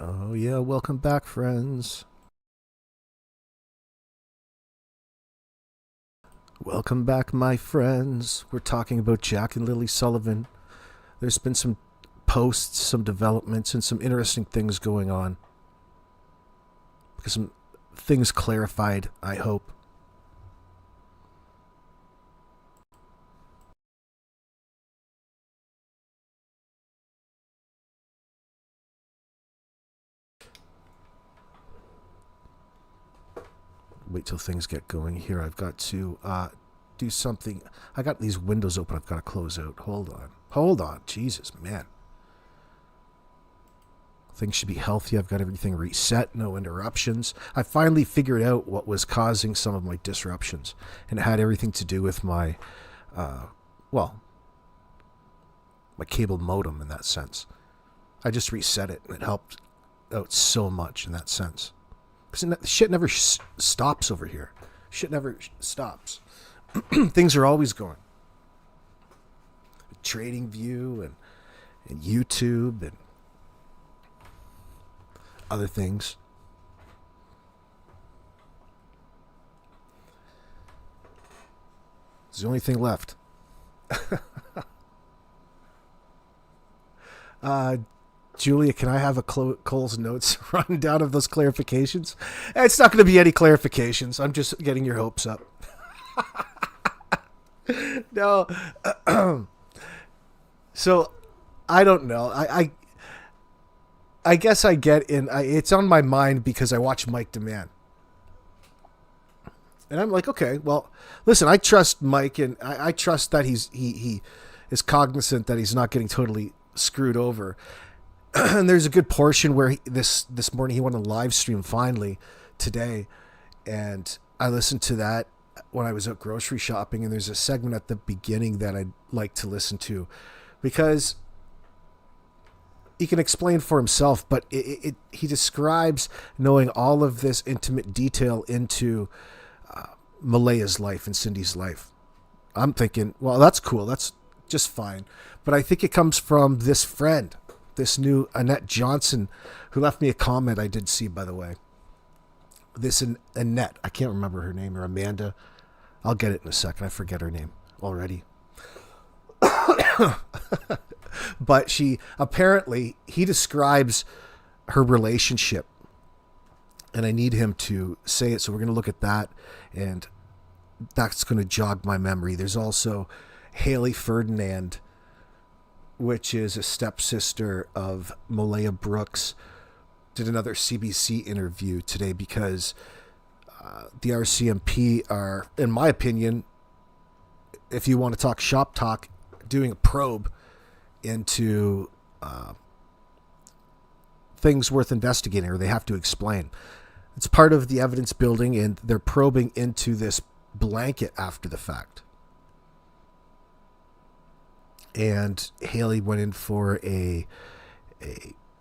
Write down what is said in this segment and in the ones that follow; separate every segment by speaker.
Speaker 1: Oh, yeah, welcome back, friends. Welcome back, my friends. We're talking about Jack and Lily Sullivan. There's been some posts, some developments, and some interesting things going on. Some things clarified, I hope. Wait till things get going here. I've got to do something. I got these windows open. I've got to close out. Hold on. Jesus, man. Things should be healthy. I've got everything reset. No interruptions. I finally figured out what was causing some of my disruptions. And it had everything to do with my, my cable modem in that sense. I just reset it and it helped out so much in that sense. Because shit never stops over here. Shit never stops. Things are always going. Trading View and YouTube and other things. It's the only thing left. Julia, can I have a Cole's notes rundown of those clarifications? It's not going to be any clarifications. I'm just getting your hopes up. No. So, I don't know. I guess I get in. It's on my mind because I watch Mike Dammann. And I'm like, okay, well, listen, I trust Mike, and I trust that he is cognizant that he's not getting totally screwed over. And there's a good portion where this morning he went on live stream finally today, and I listened to that when I was out grocery shopping, and there's a segment at the beginning that I'd like to listen to because he can explain for himself, but he describes knowing all of this intimate detail into Malaya's life and Cindy's life. I'm thinking, well, that's cool. That's just fine. But I think it comes from this friend, this new Anita Johnson, who left me a comment I did see, by the way. This Annette, I can't remember her name, or Amanda. I'll get it in a second. I forget her name already. But he describes her relationship, and I need him to say it, so we're going to look at that, and that's going to jog my memory. There's also Haley Ferdinand, which is a stepsister of Malaya Brooks, did another CBC interview today because the RCMP are, in my opinion, if you want to talk shop talk, doing a probe into things worth investigating, or they have to explain. It's part of the evidence building, and they're probing into this blanket after the fact. And Haley went in for a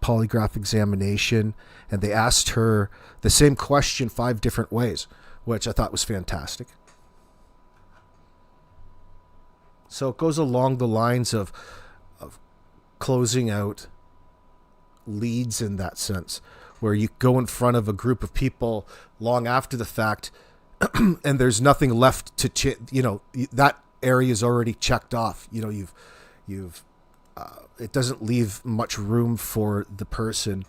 Speaker 1: polygraph examination, and they asked her the same question 5 different ways, which I thought was fantastic. So it goes along the lines of closing out leads in that sense, where you go in front of a group of people long after the fact, and there's nothing left to that area is already checked off. You've it doesn't leave much room for the person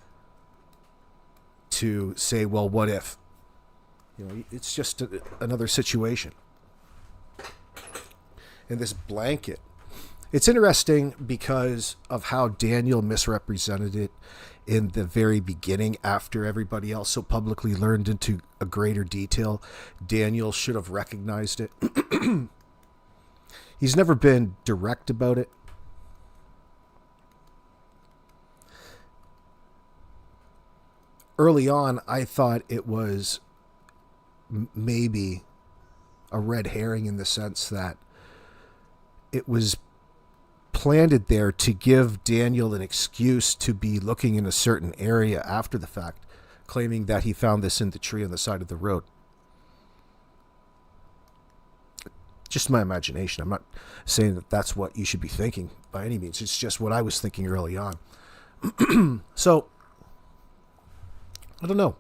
Speaker 1: to say, well, what if? It's just another situation. And this blanket, it's interesting because of how Daniel misrepresented it in the very beginning after everybody else so publicly learned into a greater detail. Daniel should have recognized it. He's never been direct about it. Early on, I thought it was maybe a red herring in the sense that it was planted there to give Daniel an excuse to be looking in a certain area after the fact, claiming that he found this in the tree on the side of the road. Just my imagination. I'm not saying that that's what you should be thinking by any means. It's just what I was thinking early on. So I don't know.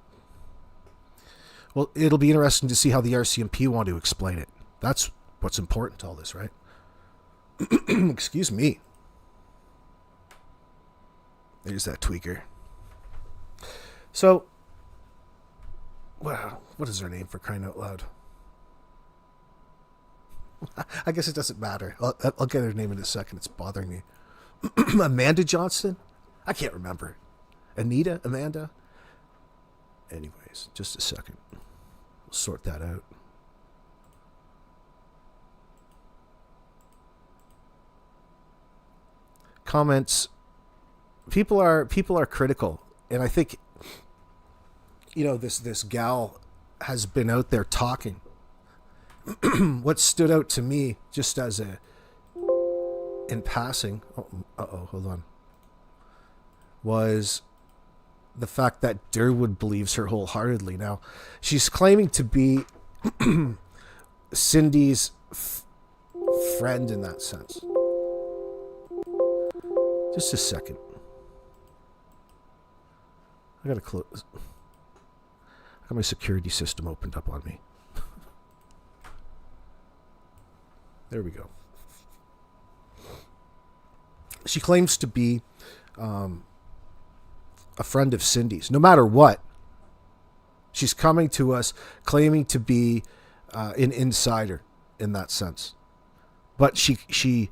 Speaker 1: Well, it'll be interesting to see how the RCMP want to explain it. That's what's important to all this, right? Excuse me. There's that tweaker. So, wow, what is her name, for crying out loud? I guess it doesn't matter. I'll get her name in a second. It's bothering me. Amanda Johnson? I can't remember. Amanda? Anyways, just a second. We'll sort that out. Comments. People are critical, and I think, this gal has been out there talking. What stood out to me, just as in passing, hold on, was the fact that Derwood believes her wholeheartedly. Now, she's claiming to be Cindy's friend in that sense. Just a second. I gotta close. I got my security system opened up on me. There we go. She claims to be a friend of Cindy's. No matter what, she's coming to us claiming to be an insider in that sense. But she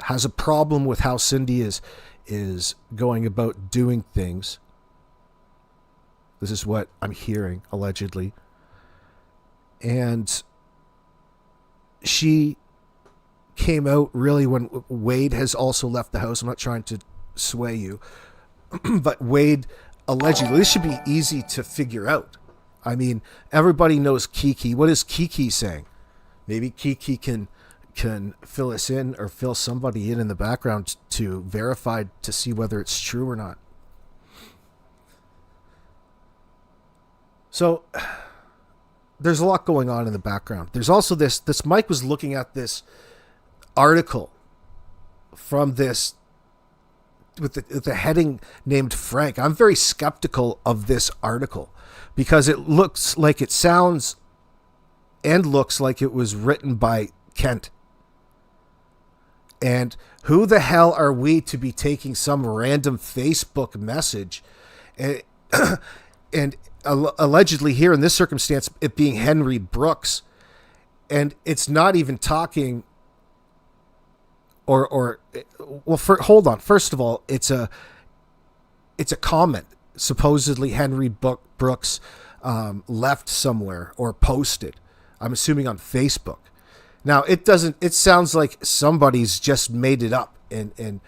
Speaker 1: has a problem with how Cindy is going about doing things. This is what I'm hearing, allegedly. And she came out really when Wade has also left the house. I'm not trying to sway you, but Wade allegedly, this should be easy to figure out. I mean, everybody knows Kiki. What is Kiki saying? Maybe Kiki can fill us in, or fill somebody in the background to verify, to see whether it's true or not. So there's a lot going on in the background. There's also this Mike was looking at this article from this with the heading named Frank. I'm very skeptical of this article because it looks like, it sounds and looks like it was written by Kent. And who the hell are we to be taking some random Facebook message and allegedly here in this circumstance, it being Henry Brooks, and it's not even talking hold on. First of all, it's a comment. Supposedly Henry Brooks left somewhere or posted. I'm assuming on Facebook. Now it sounds like somebody's just made it up and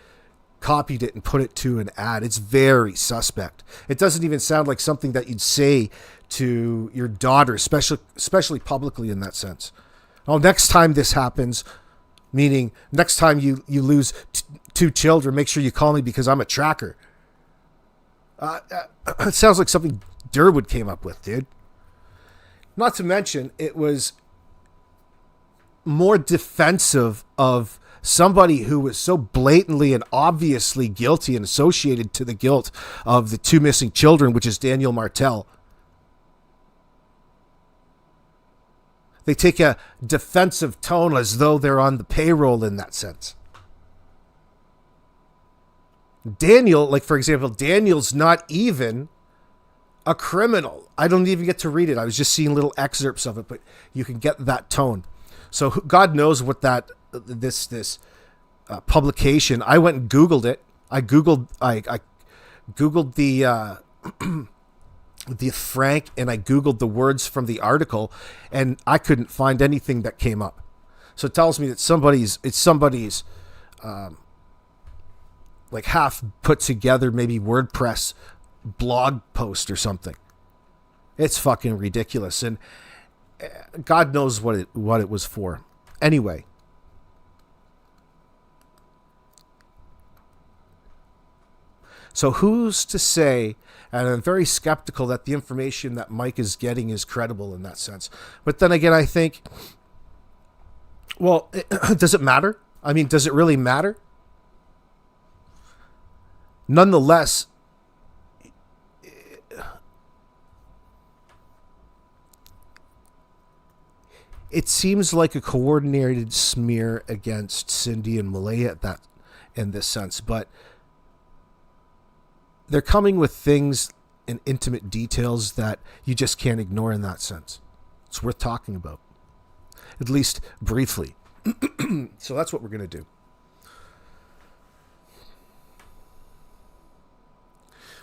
Speaker 1: copied it and put it to an ad. It's very suspect. It doesn't even sound like something that you'd say to your daughter, especially publicly in that sense. Oh, next time this happens, meaning next time you lose two children, make sure you call me because I'm a tracker. It sounds like something Derwood came up with, dude. Not to mention, it was more defensive of somebody who was so blatantly and obviously guilty and associated to the guilt of the two missing children, which is Daniel Martel. They take a defensive tone as though they're on the payroll in that sense. Daniel, like for example, Daniel's not even a criminal. I don't even get to read it. I was just seeing little excerpts of it, but you can get that tone. So God knows what this publication. I went and Googled it. I Googled the Frank, and I Googled the words from the article, and I couldn't find anything that came up. So it tells me that it's somebody's like half put together, maybe WordPress blog post or something. It's fucking ridiculous, and God knows what it was for. Anyway, so who's to say? And I'm very skeptical that the information that Mike is getting is credible in that sense. But then again, I think, well, does it matter? I mean, does it really matter? Nonetheless, it seems like a coordinated smear against Cindy and Malaya in this sense, but they're coming with things and intimate details that you just can't ignore in that sense. It's worth talking about, at least briefly. So that's what we're going to do.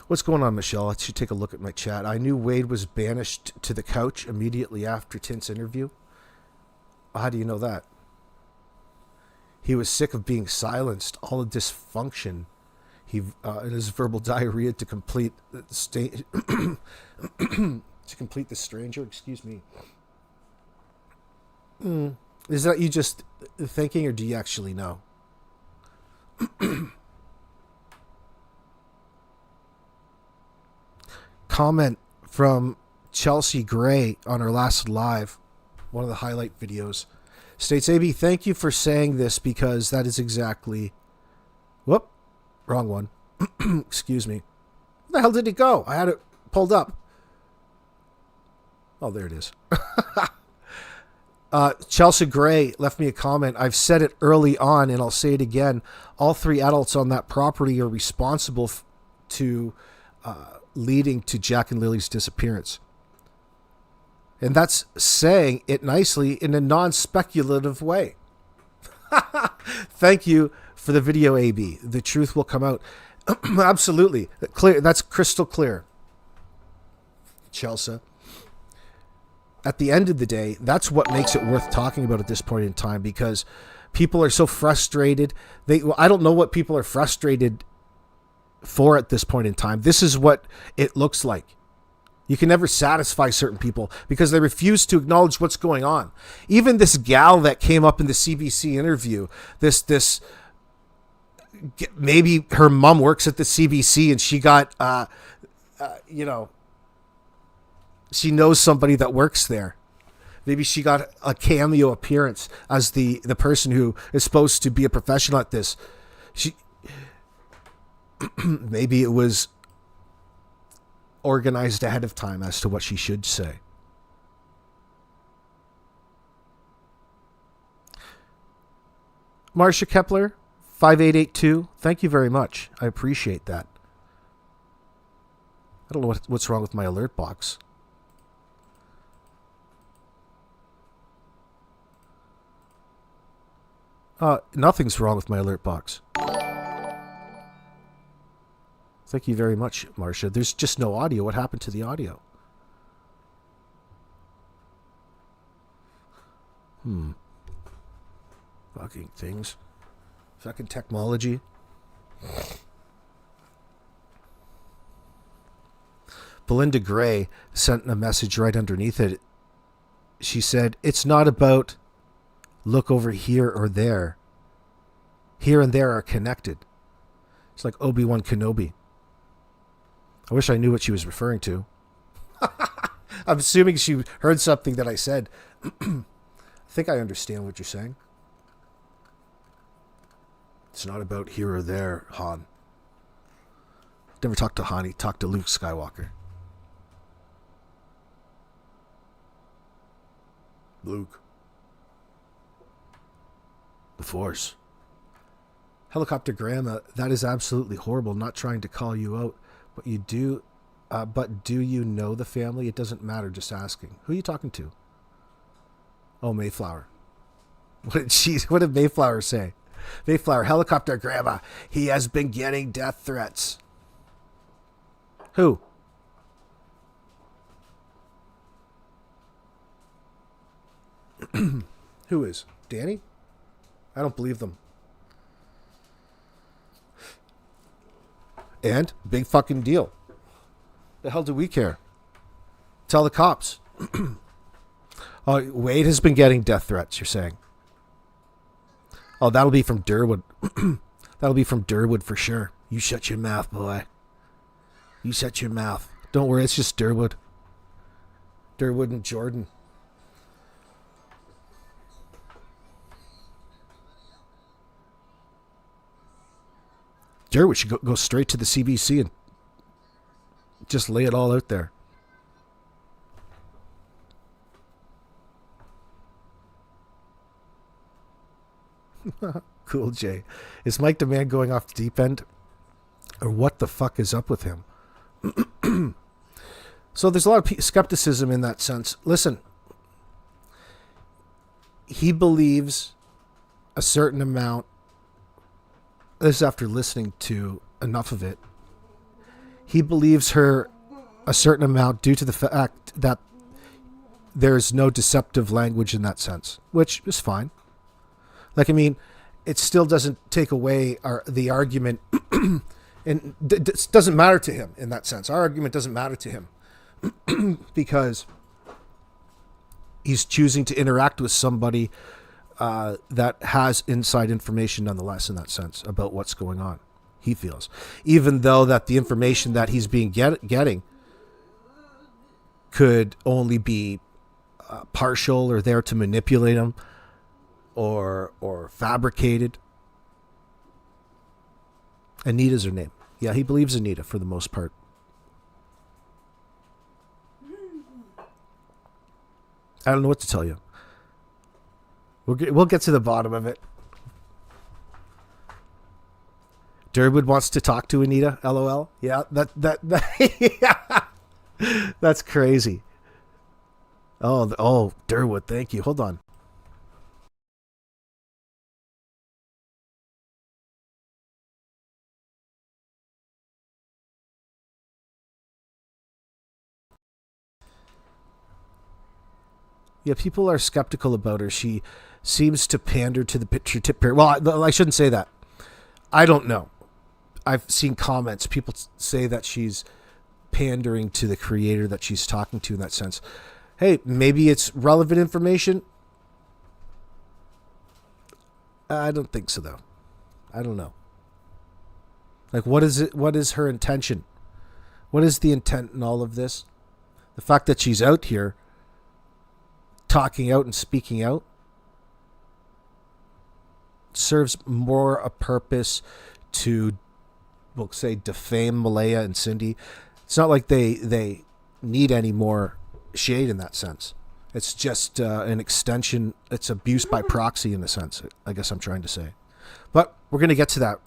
Speaker 1: What's going on, Michelle? Let's you take a look at my chat. I knew Wade was banished to the couch immediately after Tint's interview. How do you know that? He was sick of being silenced, all the dysfunction. In his verbal diarrhea to complete the stranger. Excuse me. Is that you just thinking, or do you actually know? Comment from Chelsea Gray on our last live, one of the highlight videos, states, AB, thank you for saying this because that is exactly... Whoop. Wrong one. Excuse me. Where the hell did it go? I had it pulled up. Oh, there it is. Chelsea Gray left me a comment. I've said it early on, and I'll say it again. All 3 adults on that property are responsible to leading to Jack and Lily's disappearance. And that's saying it nicely in a non-speculative way. Thank you for the video, AB. The truth will come out. Absolutely. Clear. That's crystal clear. Chelsea. At the end of the day, that's what makes it worth talking about at this point in time, because people are so frustrated. I don't know what people are frustrated for at this point in time. This is what it looks like. You can never satisfy certain people because they refuse to acknowledge what's going on. Even this gal that came up in the CBC interview, this maybe her mom works at the CBC and she got, she knows somebody that works there. Maybe she got a cameo appearance as the person who is supposed to be a professional at this. Maybe it was organized ahead of time as to what she should say. Marcia Kepler, 5882, thank you very much. I appreciate that. I don't know what's wrong with my alert box. Nothing's wrong with my alert box. Thank you very much, Marcia. There's just no audio. What happened to the audio? Fucking things. Fucking technology. Belinda Gray sent a message right underneath it. She said, it's not about look over here or there. Here and there are connected. It's like Obi-Wan Kenobi. I wish I knew what she was referring to. I'm assuming she heard something that I said. I think I understand what you're saying. It's not about here or there, Han. Never talked to Han, he talked to Luke Skywalker. Luke. The Force. Helicopter Grandma, that is absolutely horrible. Not trying to call you out. But you do, but do you know the family? It doesn't matter, just asking. Who are you talking to? Oh, Mayflower. What did Mayflower say? Mayflower, Helicopter Grandma, he has been getting death threats. Who? Who is? Danny? I don't believe them. And big fucking deal. The hell do we care? Tell the cops. Oh, Wade has been getting death threats, you're saying. Oh, that'll be from Derwood. That'll be from Derwood for sure. You shut your mouth, boy. You shut your mouth. Don't worry, it's just Derwood. Derwood and Jordan. Derwood should go straight to the CBC and just lay it all out there. Cool J. Is Mike Dammann going off the deep end? Or what the fuck is up with him? So there's a lot of skepticism in that sense. Listen, he believes a certain amount. This is after listening to enough of it. He believes her a certain amount due to the fact that there's no deceptive language in that sense, which is fine. Like, I mean, it still doesn't take away the argument, and it doesn't matter to him in that sense. Our argument doesn't matter to him because he's choosing to interact with somebody that has inside information nonetheless in that sense about what's going on, he feels. Even though that the information that he's being getting could only be partial or there to manipulate him or fabricated. Anita's her name. Yeah, he believes Anita for the most part. I don't know what to tell you. We'll get to the bottom of it. Derwood wants to talk to Anita. LOL. Yeah, that yeah. That's crazy. Oh, Derwood, thank you. Hold on. Yeah, people are skeptical about her. She seems to pander to the picture tip here. Well, I shouldn't say that. I don't know. I've seen comments. People say that she's pandering to the creator that she's talking to in that sense. Hey, maybe it's relevant information. I don't think so, though. I don't know. Like, what is it? What is her intention? What is the intent in all of this? The fact that she's out here talking out and speaking out serves more a purpose to, we'll say, defame Malaya and Cindy. It's not like they need any more shade in that sense. It's just an extension. It's abuse by proxy in a sense, I guess I'm trying to say. But we're going to get to that.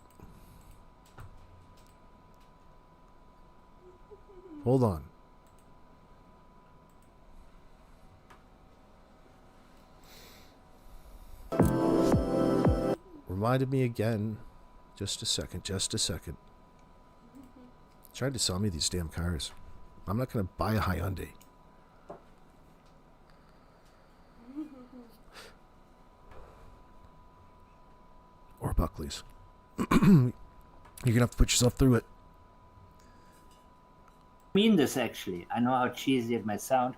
Speaker 1: Hold on. Reminded me again. Just a second. Tried to sell me these damn cars. I'm not going to buy a Hyundai. Or Buckley's. You're going to have to put yourself through it.
Speaker 2: I mean this, actually. I know how cheesy it might sound.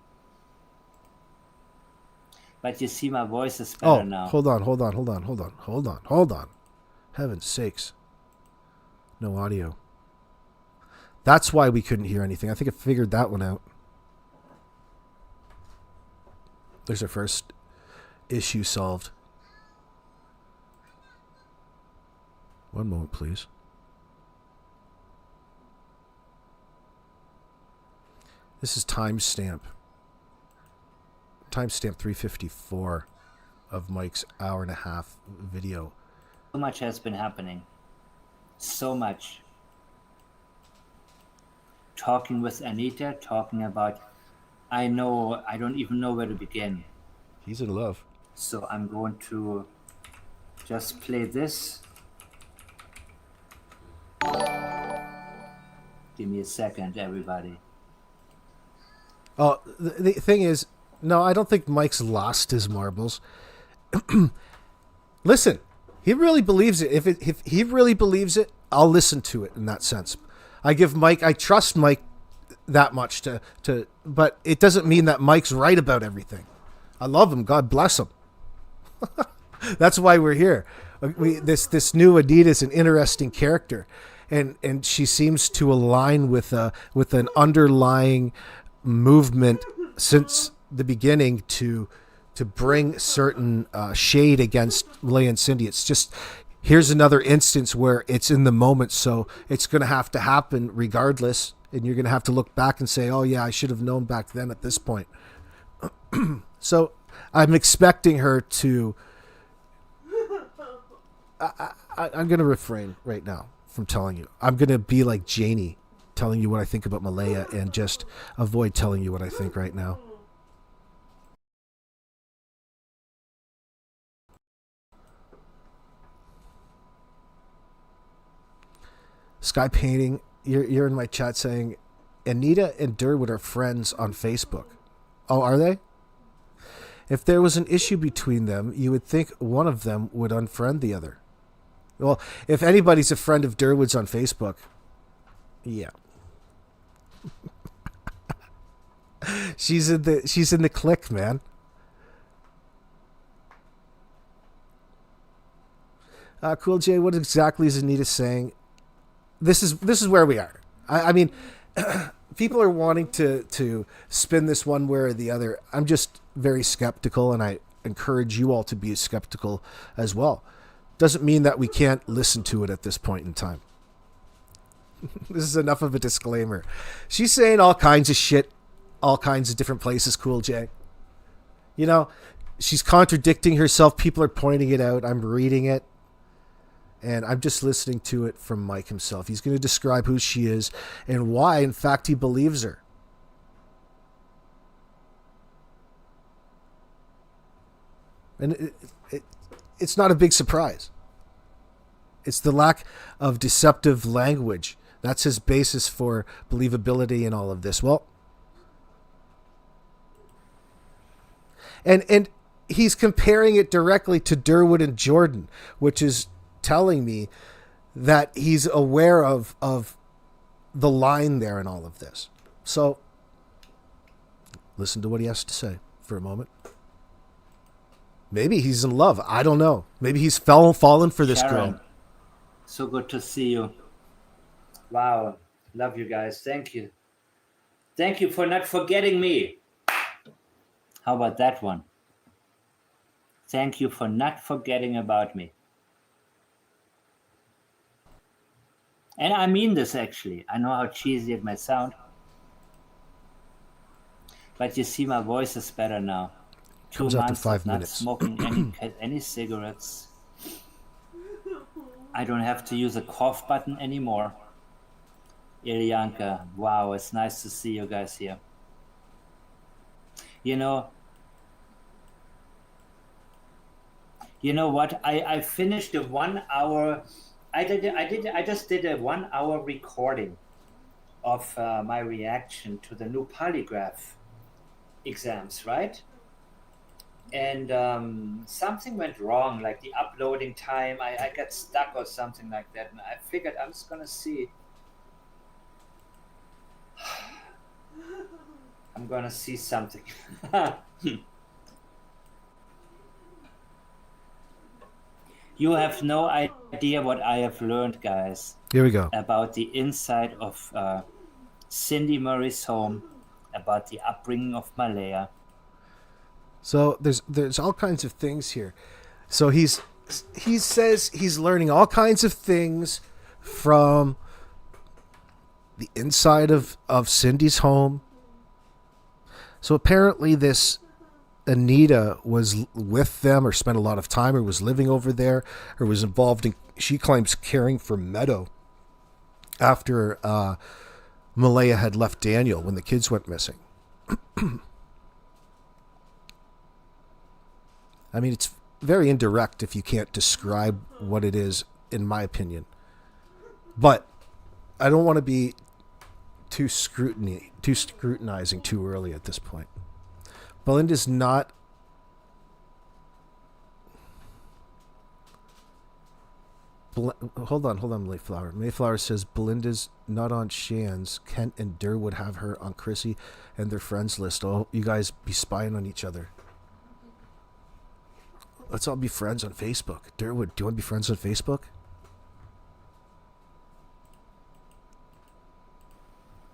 Speaker 2: But you see, my voice is better now.
Speaker 1: Hold on. Heaven's sakes. No audio. That's why we couldn't hear anything. I think I figured that one out. There's our first issue solved. One moment, please. This is timestamp 354 of Mike's hour-and-a-half video.
Speaker 2: So much has been happening. So much. Talking with Anita, talking about, I don't even know where to begin.
Speaker 1: He's in love.
Speaker 2: So I'm going to just play this. Give me a second, everybody.
Speaker 1: Oh, the thing is, no, I don't think Mike's lost his marbles. Listen, he really believes it. If he really believes it, I'll listen to it in that sense. I trust Mike that much to, but it doesn't mean that Mike's right about everything. I love him. God bless him. That's why we're here. This new Anita is an interesting character, and she seems to align with an underlying movement since the beginning to bring certain shade against Malaya and Cindy. It's just, here's another instance where it's in the moment, so it's going to have to happen regardless, and you're going to have to look back and say, oh yeah, I should have known back then at this point. So I'm expecting her to I'm going to refrain right now from telling you. I'm going to be like Janie, telling you what I think about Malaya and just avoid telling you what I think right now. Sky Painting, you're in my chat saying Anita and Derwood are friends on Facebook. Oh, are they? If there was an issue between them, you would think one of them would unfriend the other. Well, if anybody's a friend of Derwood's on Facebook, yeah. she's in the clique, man. Cool J, what exactly is Anita saying? This is where we are. I mean, people are wanting to spin this one way or the other. I'm just very skeptical, and I encourage you all to be skeptical as well. Doesn't mean that we can't listen to it at this point in time. This is enough of a disclaimer. She's saying all kinds of shit, all kinds of different places, Cool J. You know, she's contradicting herself. People are pointing it out. I'm reading it. And I'm just listening to it from Mike himself. He's going to describe who she is and why, in fact, he believes her. And it's not a big surprise. It's the lack of deceptive language. That's his basis for believability in all of this. Well, and he's comparing it directly to Derwood and Jordan, which is telling me that he's aware of the line there in all of this. So listen to what he has to say for a moment. Maybe he's in love. I don't know. Maybe he's fallen for this
Speaker 2: Sharon,
Speaker 1: girl.
Speaker 2: so good to see you. Wow. Love you guys. Thank you. Thank you for not forgetting me. How about that one? Thank you for not forgetting about me. And I mean this, actually. I know how cheesy it may sound. But you see, my voice is better now. 2
Speaker 1: Comes after
Speaker 2: months
Speaker 1: 5
Speaker 2: of not
Speaker 1: minutes.
Speaker 2: smoking any cigarettes. I don't have to use a cough button anymore. Ilyanka, wow, it's nice to see you guys here. You know what? I finished a 1 hour. I just did a 1 hour recording of my reaction to the new Polygraph exams, right? And something went wrong, like the uploading time. I got stuck or something like that, and I figured I'm just gonna see. I'm gonna see something. You have no idea what I have learned, guys.
Speaker 1: Here we go.
Speaker 2: About the inside of Cindy Murray's home, about the upbringing of Malaya.
Speaker 1: So there's all kinds of things here. So he says he's learning all kinds of things from the inside of Cindy's home. So apparently this Anita was with them or spent a lot of time or was living over there or was involved in, she claims, caring for Meadow after Malaya had left Daniel when the kids went missing. I mean, it's very indirect if you can't describe what it is, in my opinion. But I don't want to be too scrutinizing too early at this point. Belinda's not. Hold on, Mayflower. Mayflower says Belinda's not on Shan's. Kent and Derwood have her on Chrissy and their friends list. Oh, you guys be spying on each other. Let's all be friends on Facebook. Derwood, do you want to be friends on Facebook?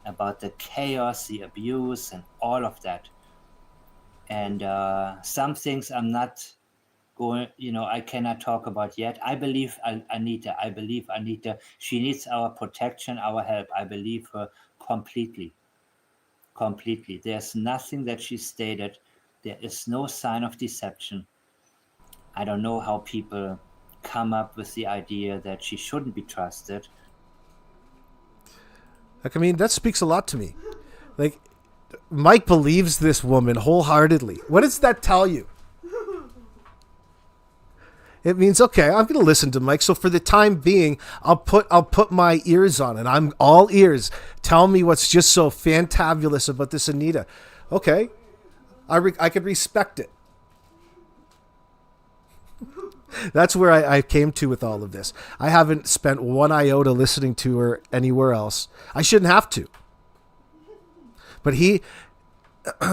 Speaker 2: About the chaos, the abuse, and all of that. And some things I'm not going, I cannot talk about yet. I believe Anita. She needs our protection, our help. I believe her completely. Completely. There's nothing that she stated. There is no sign of deception. I don't know how people come up with the idea that she shouldn't be trusted.
Speaker 1: Like, I mean, that speaks a lot to me. Like, Mike believes this woman wholeheartedly. What does that tell you? It means, okay, I'm going to listen to Mike. So for the time being, I'll put my ears on, and I'm all ears. Tell me what's just so fantabulous about this Anita. Okay, I could respect it. That's where I came to with all of this. I haven't spent one iota listening to her anywhere else. I shouldn't have to. But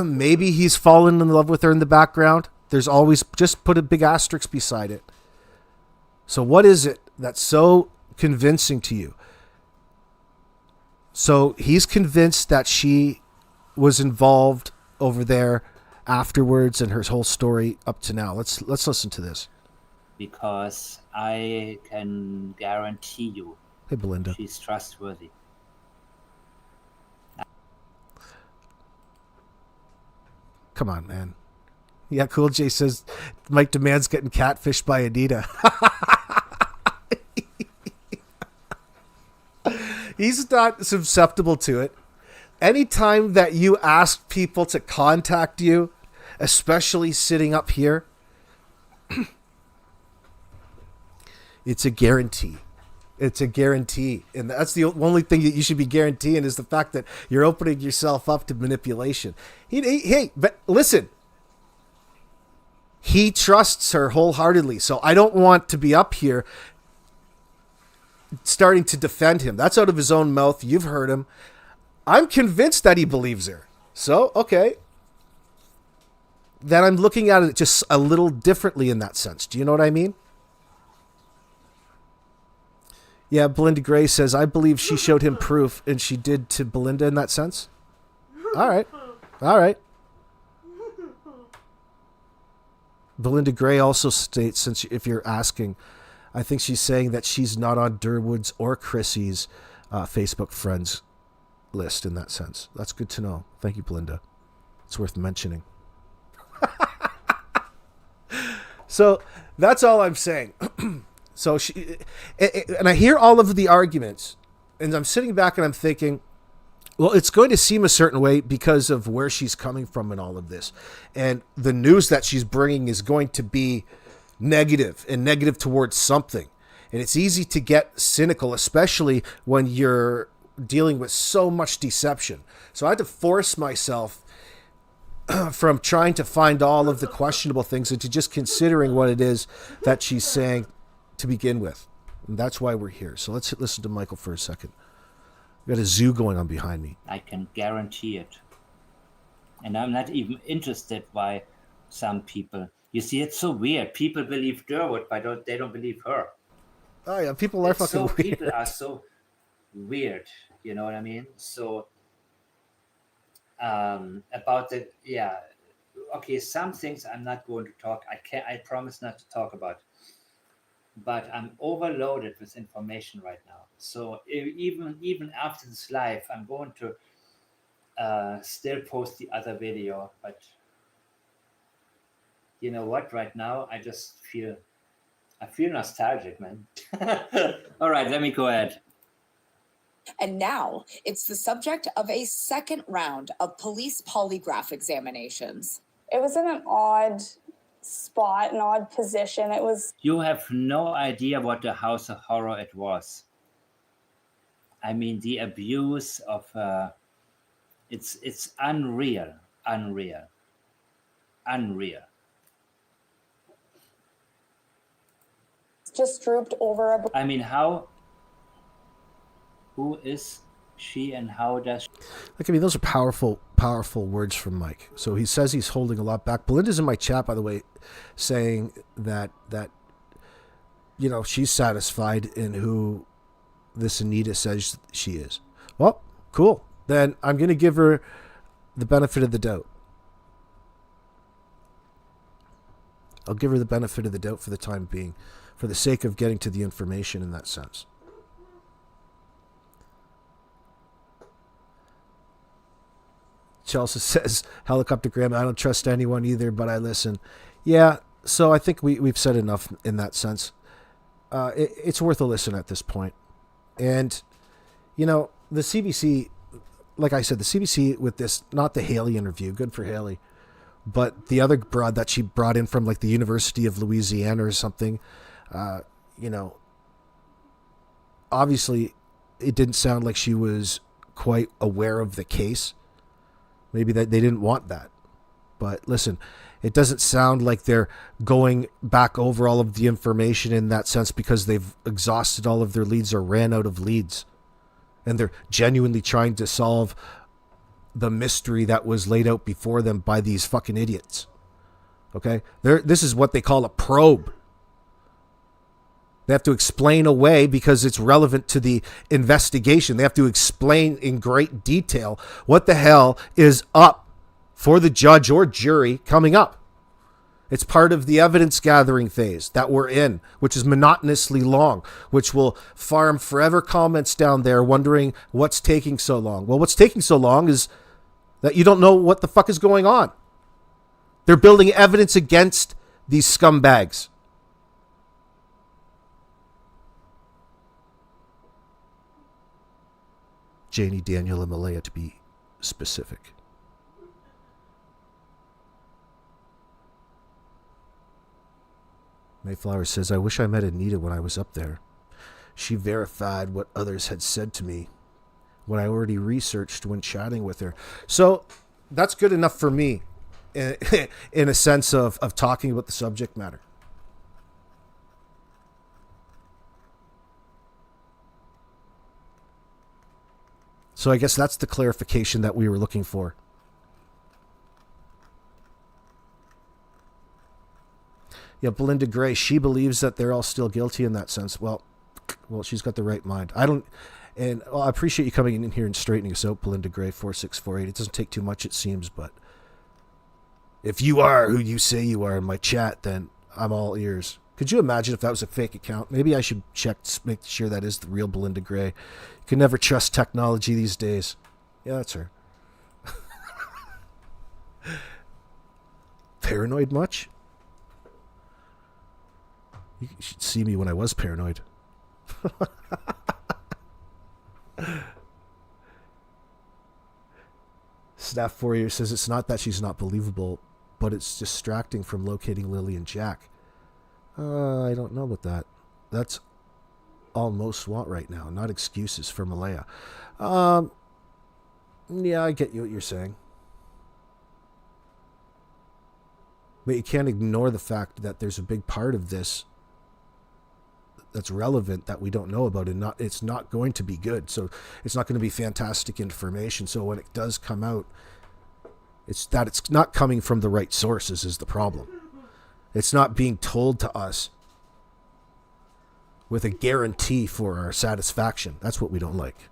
Speaker 1: maybe he's fallen in love with her in the background. There's always, just put a big asterisk beside it. So what is it that's so convincing to you? So he's convinced that she was involved over there afterwards and her whole story up to now. Let's listen to this.
Speaker 2: Because I can guarantee you,
Speaker 1: hey, Belinda,
Speaker 2: she's trustworthy.
Speaker 1: Come on, man. Yeah, Cool J says Mike Dammann's getting catfished by Anita. He's not susceptible to it. Anytime that you ask people to contact you, especially sitting up here, it's a guarantee. It's a guarantee. And that's the only thing that you should be guaranteeing is the fact that you're opening yourself up to manipulation. Hey, but listen. He trusts her wholeheartedly. So I don't want to be up here starting to defend him. That's out of his own mouth. You've heard him. I'm convinced that he believes her. So, okay. Then I'm looking at it just a little differently in that sense. Do you know what I mean? Yeah, Belinda Gray says, I believe she showed him proof, and she did to Belinda in that sense. All right. All right. Belinda Gray also states, since if you're asking, I think she's saying that she's not on Derwood's or Chrissy's Facebook friends list in that sense. That's good to know. Thank you, Belinda. It's worth mentioning. So that's all I'm saying. So and I hear all of the arguments, and I'm sitting back and I'm thinking, well, it's going to seem a certain way because of where she's coming from in all of this. And the news that she's bringing is going to be negative and negative towards something. And it's easy to get cynical, especially when you're dealing with so much deception. So I had to force myself from trying to find all of the questionable things into just considering what it is that she's saying to begin with. And that's why we're here. So let's listen to Michael for a second. We got a zoo going on behind me.
Speaker 2: I can guarantee it. And I'm not even interested why some people. You see, it's so weird. People believe Derwood, but they don't believe her.
Speaker 1: Oh yeah, people are fucking weird.
Speaker 2: People are so weird. You know what I mean? So about the okay, some things I'm not going to talk. I promise not to talk about. But I'm overloaded with information right now. So even after this live, I'm going to still post the other video. But you know what? Right now, I feel nostalgic, man. All right, let me go ahead.
Speaker 3: And now it's the subject of a second round of police polygraph examinations.
Speaker 4: It was in an odd spot, an odd position. It was.
Speaker 2: You have no idea what a house of horror it was. I mean, the abuse of it's unreal.
Speaker 4: Just drooped over a.
Speaker 2: I mean, who is she and how does she...
Speaker 1: Like, I mean, those are powerful words from Mike. So he says he's holding a lot back. Belinda's in my chat, by the way, saying that you know, she's satisfied in who this Anita says she is. Well, cool. Then I'm going to give her the benefit of the doubt. I'll give her the benefit of the doubt for the time being, for the sake of getting to the information in that sense. Chelsea says, Helicopter Graham, I don't trust anyone either, but I listen. Yeah, so I think we've said enough in that sense. it's worth a listen at this point. And, you know, the CBC, like I said, the CBC with this, not the Haley interview, good for Haley, but the other broad that she brought in from like the University of Louisiana or something, you know, obviously it didn't sound like she was quite aware of the case. Maybe that they didn't want that. But listen, it doesn't sound like they're going back over all of the information in that sense because they've exhausted all of their leads or ran out of leads. And they're genuinely trying to solve the mystery that was laid out before them by these fucking idiots. Okay? This is what they call a probe. They have to explain away because it's relevant to the investigation. They have to explain in great detail what the hell is up for the judge or jury coming up. It's part of the evidence gathering phase that we're in, which is monotonously long, which will farm forever comments down there wondering what's taking so long. Well, what's taking so long is that you don't know what the fuck is going on. They're building evidence against these scumbags. Janie, Daniel, and Malaya, to be specific. Mayflower says, I wish I met Anita when I was up there. She verified what others had said to me when I already researched when chatting with her. So that's good enough for me in a sense of talking about the subject matter. So I guess that's the clarification that we were looking for. Yeah, Belinda Gray, she believes that they're all still guilty in that sense. Well, she's got the right mind. I appreciate you coming in here and straightening us out, Belinda Gray, 4648. It doesn't take too much, it seems, but if you are who you say you are in my chat, then I'm all ears. Could you imagine if that was a fake account? Maybe I should check, make sure that is the real Belinda Gray. You can never trust technology these days. Yeah, that's her. Paranoid much? You should see me when I was paranoid. Staff Warrior says it's not that she's not believable, but it's distracting from locating Lily and Jack. I don't know about that. That's all most want right now, not excuses for Malaya. Yeah, I get you what you're saying. But you can't ignore the fact that there's a big part of this that's relevant that we don't know about, and it's not going to be good. So it's not going to be fantastic information. So when it does come out, it's not coming from the right sources is the problem. It's not being told to us with a guarantee for our satisfaction. That's what we don't like.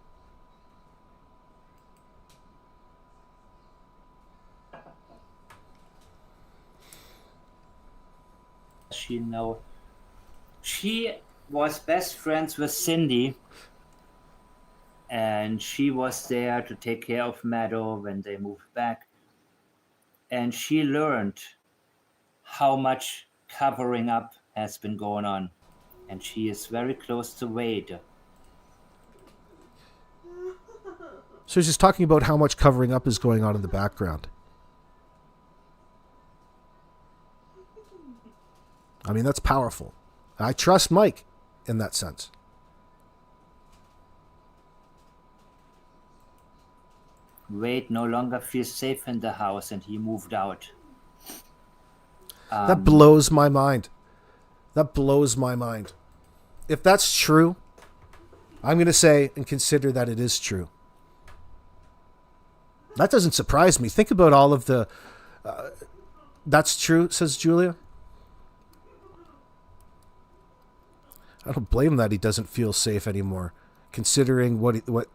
Speaker 2: She was best friends with Cindy, and she was there to take care of Meadow when they moved back. And she learned how much covering up has been going on. And she is very close to Wade.
Speaker 1: So she's talking about how much covering up is going on in the background. I mean, that's powerful. I trust Mike in that sense.
Speaker 2: Wade no longer feels safe in the house and he moved out.
Speaker 1: That blows my mind. That blows my mind. If that's true, I'm going to say and consider that it is true. That doesn't surprise me. Think about all of the... that's true, says Julia. I don't blame him that he doesn't feel safe anymore, considering what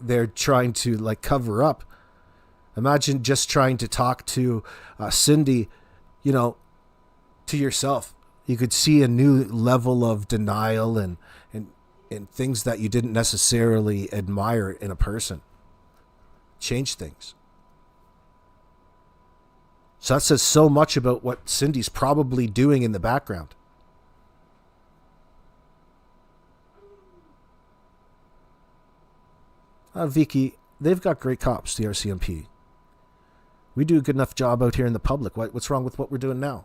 Speaker 1: they're trying to like cover up. Imagine just trying to talk to Cindy, to yourself. You could see a new level of denial and things that you didn't necessarily admire in a person. Change things. So that says so much about what Cindy's probably doing in the background. Vicky, they've got great cops, the RCMP. We do a good enough job out here in the public. What's wrong with what we're doing now?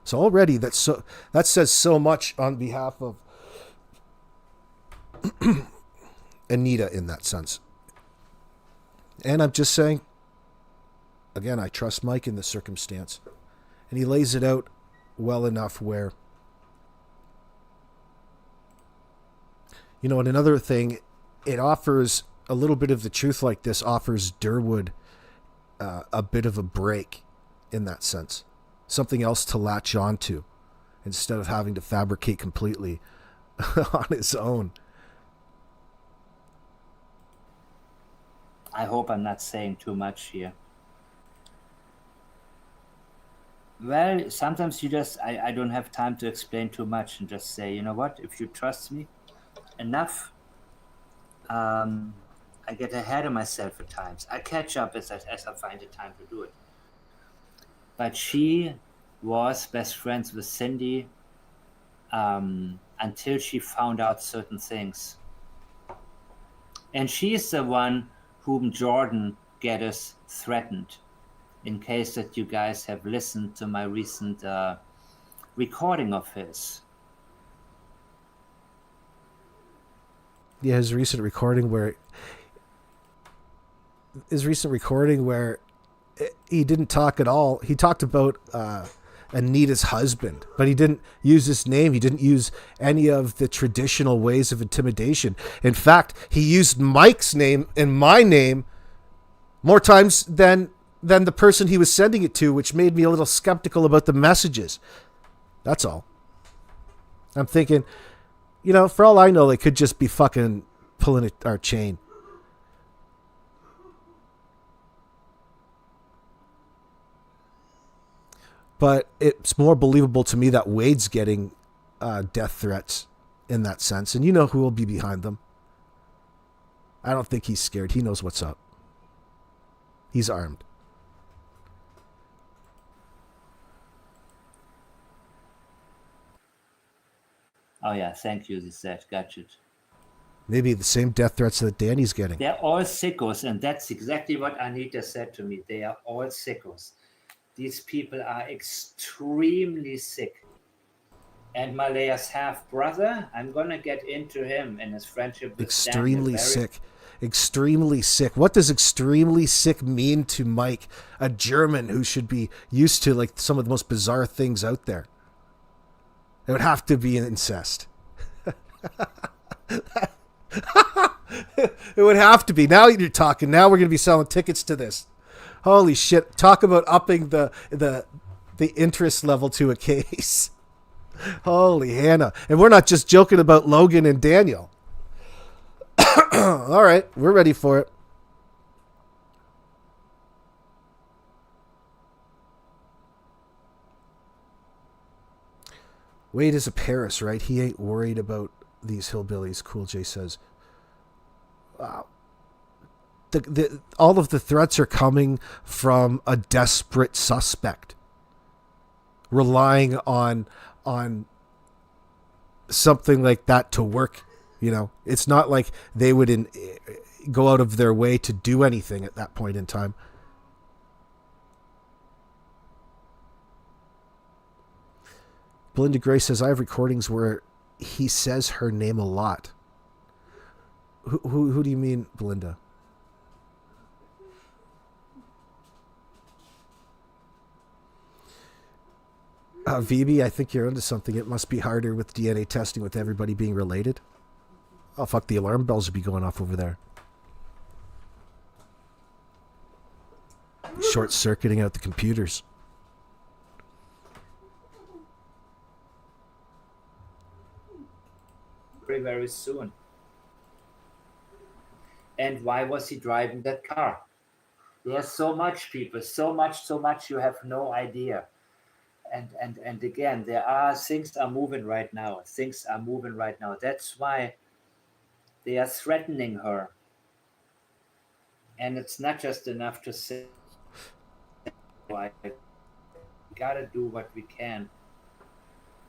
Speaker 1: So already that says so much on behalf of Anita in that sense. And I'm just saying, again, I trust Mike in this circumstance. And he lays it out well enough where, and another thing, it offers a little bit of the truth like this, offers Derwood a bit of a break in that sense. Something else to latch onto instead of having to fabricate completely on his own.
Speaker 2: I hope I'm not saying too much here. Well, sometimes I don't have time to explain too much and just say, you know what, if you trust me enough, I get ahead of myself at times. I catch up as I find the time to do it. But she was best friends with Cindy until she found out certain things. And she's the one whom Darren Gettis threatened, in case that you guys have listened to my recent recording of his.
Speaker 1: Yeah, his recent recording where he didn't talk at all. He talked about Anita's husband, but he didn't use his name. He didn't use any of the traditional ways of intimidation. In fact, he used Mike's name and my name more times than the person he was sending it to, which made me a little skeptical about the messages. That's all. I'm thinking, for all I know, they could just be fucking pulling our chain. But it's more believable to me that Wade's getting death threats in that sense. And you know who will be behind them. I don't think he's scared. He knows what's up. He's armed.
Speaker 2: Oh, yeah, thank you, Zed. Got it.
Speaker 1: Maybe the same death threats that Danny's getting.
Speaker 2: They're all sickos, and that's exactly what Anita said to me. They are all sickos. These people are extremely sick. And Malaya's half-brother, I'm going to get into him and his friendship with
Speaker 1: Extremely sick. Extremely sick. What does extremely sick mean to Mike, a German who should be used to like some of the most bizarre things out there? It would have to be incest. It would have to be. Now you're talking. Now we're going to be selling tickets to this. Holy shit. Talk about upping the interest level to a case. Holy Hannah. And we're not just joking about Logan and Daniel. All right. We're ready for it. Wade is a Paris, right? He ain't worried about these hillbillies, Cool J says. Wow. All of the threats are coming from a desperate suspect relying on something like that to work. It's not like they would go out of their way to do anything at that point in time. Belinda Gray says, I have recordings where he says her name a lot. Who do you mean, Belinda? VB, I think you're onto something. It must be harder with DNA testing with everybody being related. Oh, fuck, the alarm bells would be going off over there. Short-circuiting out the computers.
Speaker 2: Very soon. And why was he driving that car? There's so much, people, so much you have no idea. And again, things are moving right now. That's why they are threatening her. And it's not just enough to say, "I gotta do what we can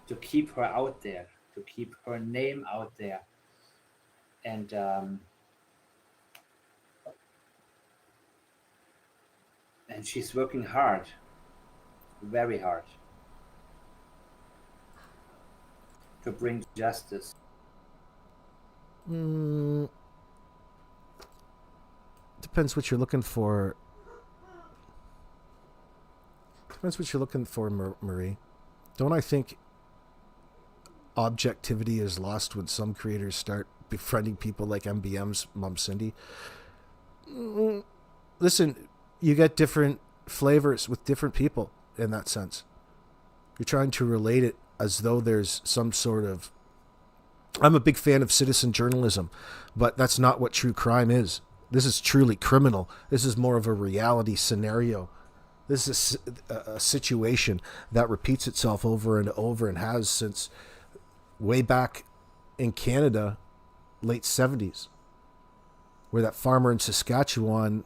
Speaker 2: to keep her out there, to keep her name out there." And she's working hard, very hard, to bring justice.
Speaker 1: Depends what you're looking for. Depends what you're looking for, Marie. Don't I think objectivity is lost when some creators start befriending people like MBM's Mom Cindy? Listen, you get different flavors with different people in that sense. You're trying to relate it as though there's some sort of... I'm a big fan of citizen journalism, but that's not what true crime is. This is truly criminal. This is more of a reality scenario. This is a situation that repeats itself over and over and has since way back in Canada, late 70s, where that farmer in Saskatchewan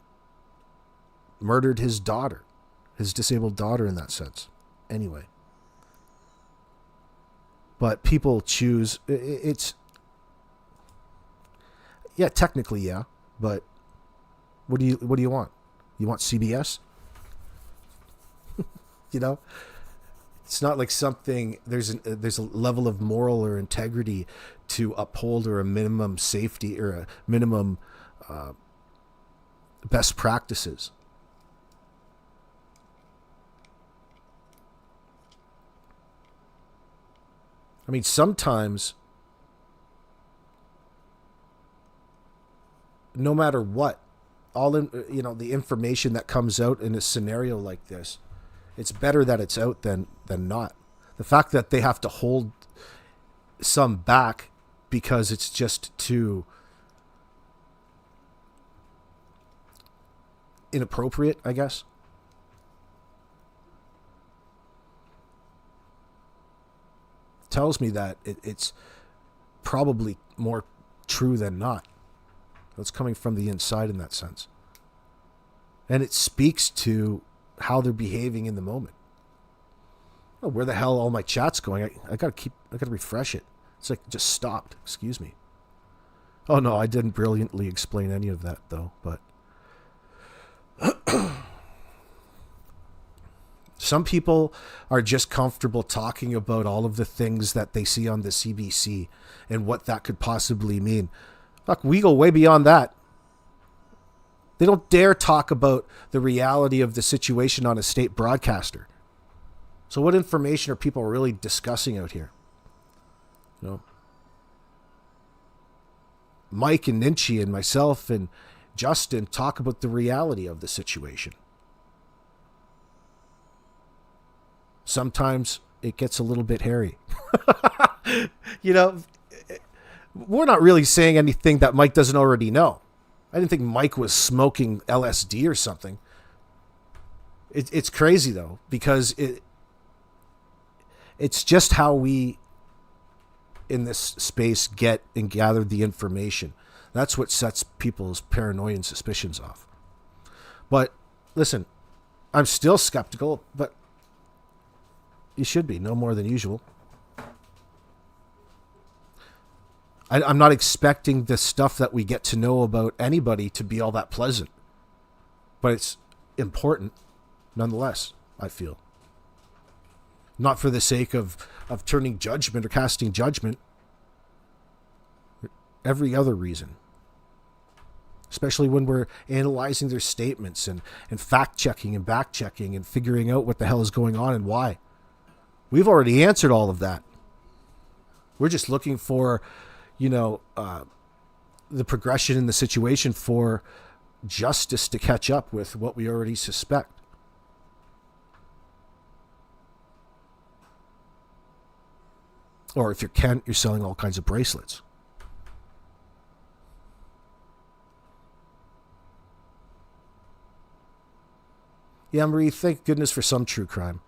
Speaker 1: murdered his daughter, his disabled daughter in that sense. Anyway. But people choose... It's... Yeah, technically, yeah. But what do you want? You want CBS? You know? It's not like something... There's a level of moral or integrity to uphold, or a minimum safety, or a minimum best practices. I mean, sometimes, no matter what, the information that comes out in a scenario like this, it's better that it's out than not. The fact that they have to hold some back because it's just too inappropriate, I guess. Tells me that it's probably more true than not. It's coming from the inside in that sense. And it speaks to how they're behaving in the moment. Oh, where the hell all my chat's going? I gotta refresh it. It's like it just stopped. Excuse me. Oh no, I didn't brilliantly explain any of that though, but some people are just comfortable talking about all of the things that they see on the CBC and what that could possibly mean. Fuck, we go way beyond that. They don't dare talk about the reality of the situation on a state broadcaster. So what information are people really discussing out here? You know, Mike and Ninchi and myself and Justin talk about the reality of the situation. Sometimes it gets a little bit hairy. You know, we're not really saying anything that Mike doesn't already know. I didn't think Mike was smoking LSD or something. It's crazy, though, because it's just how we, in this space, get and gather the information. That's what sets people's paranoia and suspicions off. But, listen, I'm still skeptical, but you should be, no more than usual. I'm not expecting the stuff that we get to know about anybody to be all that pleasant. But it's important, nonetheless, I feel. Not for the sake of turning judgment or casting judgment. Every other reason. Especially when we're analyzing their statements and fact-checking and back-checking and figuring out what the hell is going on and why. We've already answered all of that. We're just looking for, the progression in the situation for justice to catch up with what we already suspect. Or if you're Kent, you're selling all kinds of bracelets. Yeah, Marie, thank goodness for some true crime.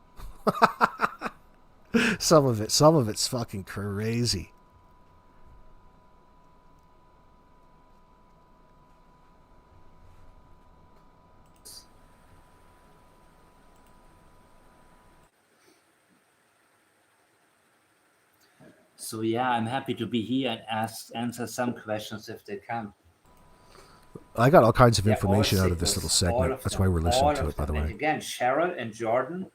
Speaker 1: Some of it's fucking crazy.
Speaker 2: So yeah, I'm happy to be here and answer some questions if they come.
Speaker 1: I got all kinds of
Speaker 2: They're all
Speaker 1: information out of this
Speaker 2: sickos,
Speaker 1: little
Speaker 2: all
Speaker 1: segment.
Speaker 2: of
Speaker 1: That's
Speaker 2: them,
Speaker 1: why we're listening
Speaker 2: all
Speaker 1: to
Speaker 2: of
Speaker 1: it, by the
Speaker 2: them. And
Speaker 1: way.
Speaker 2: again, Cheryl and Jordan,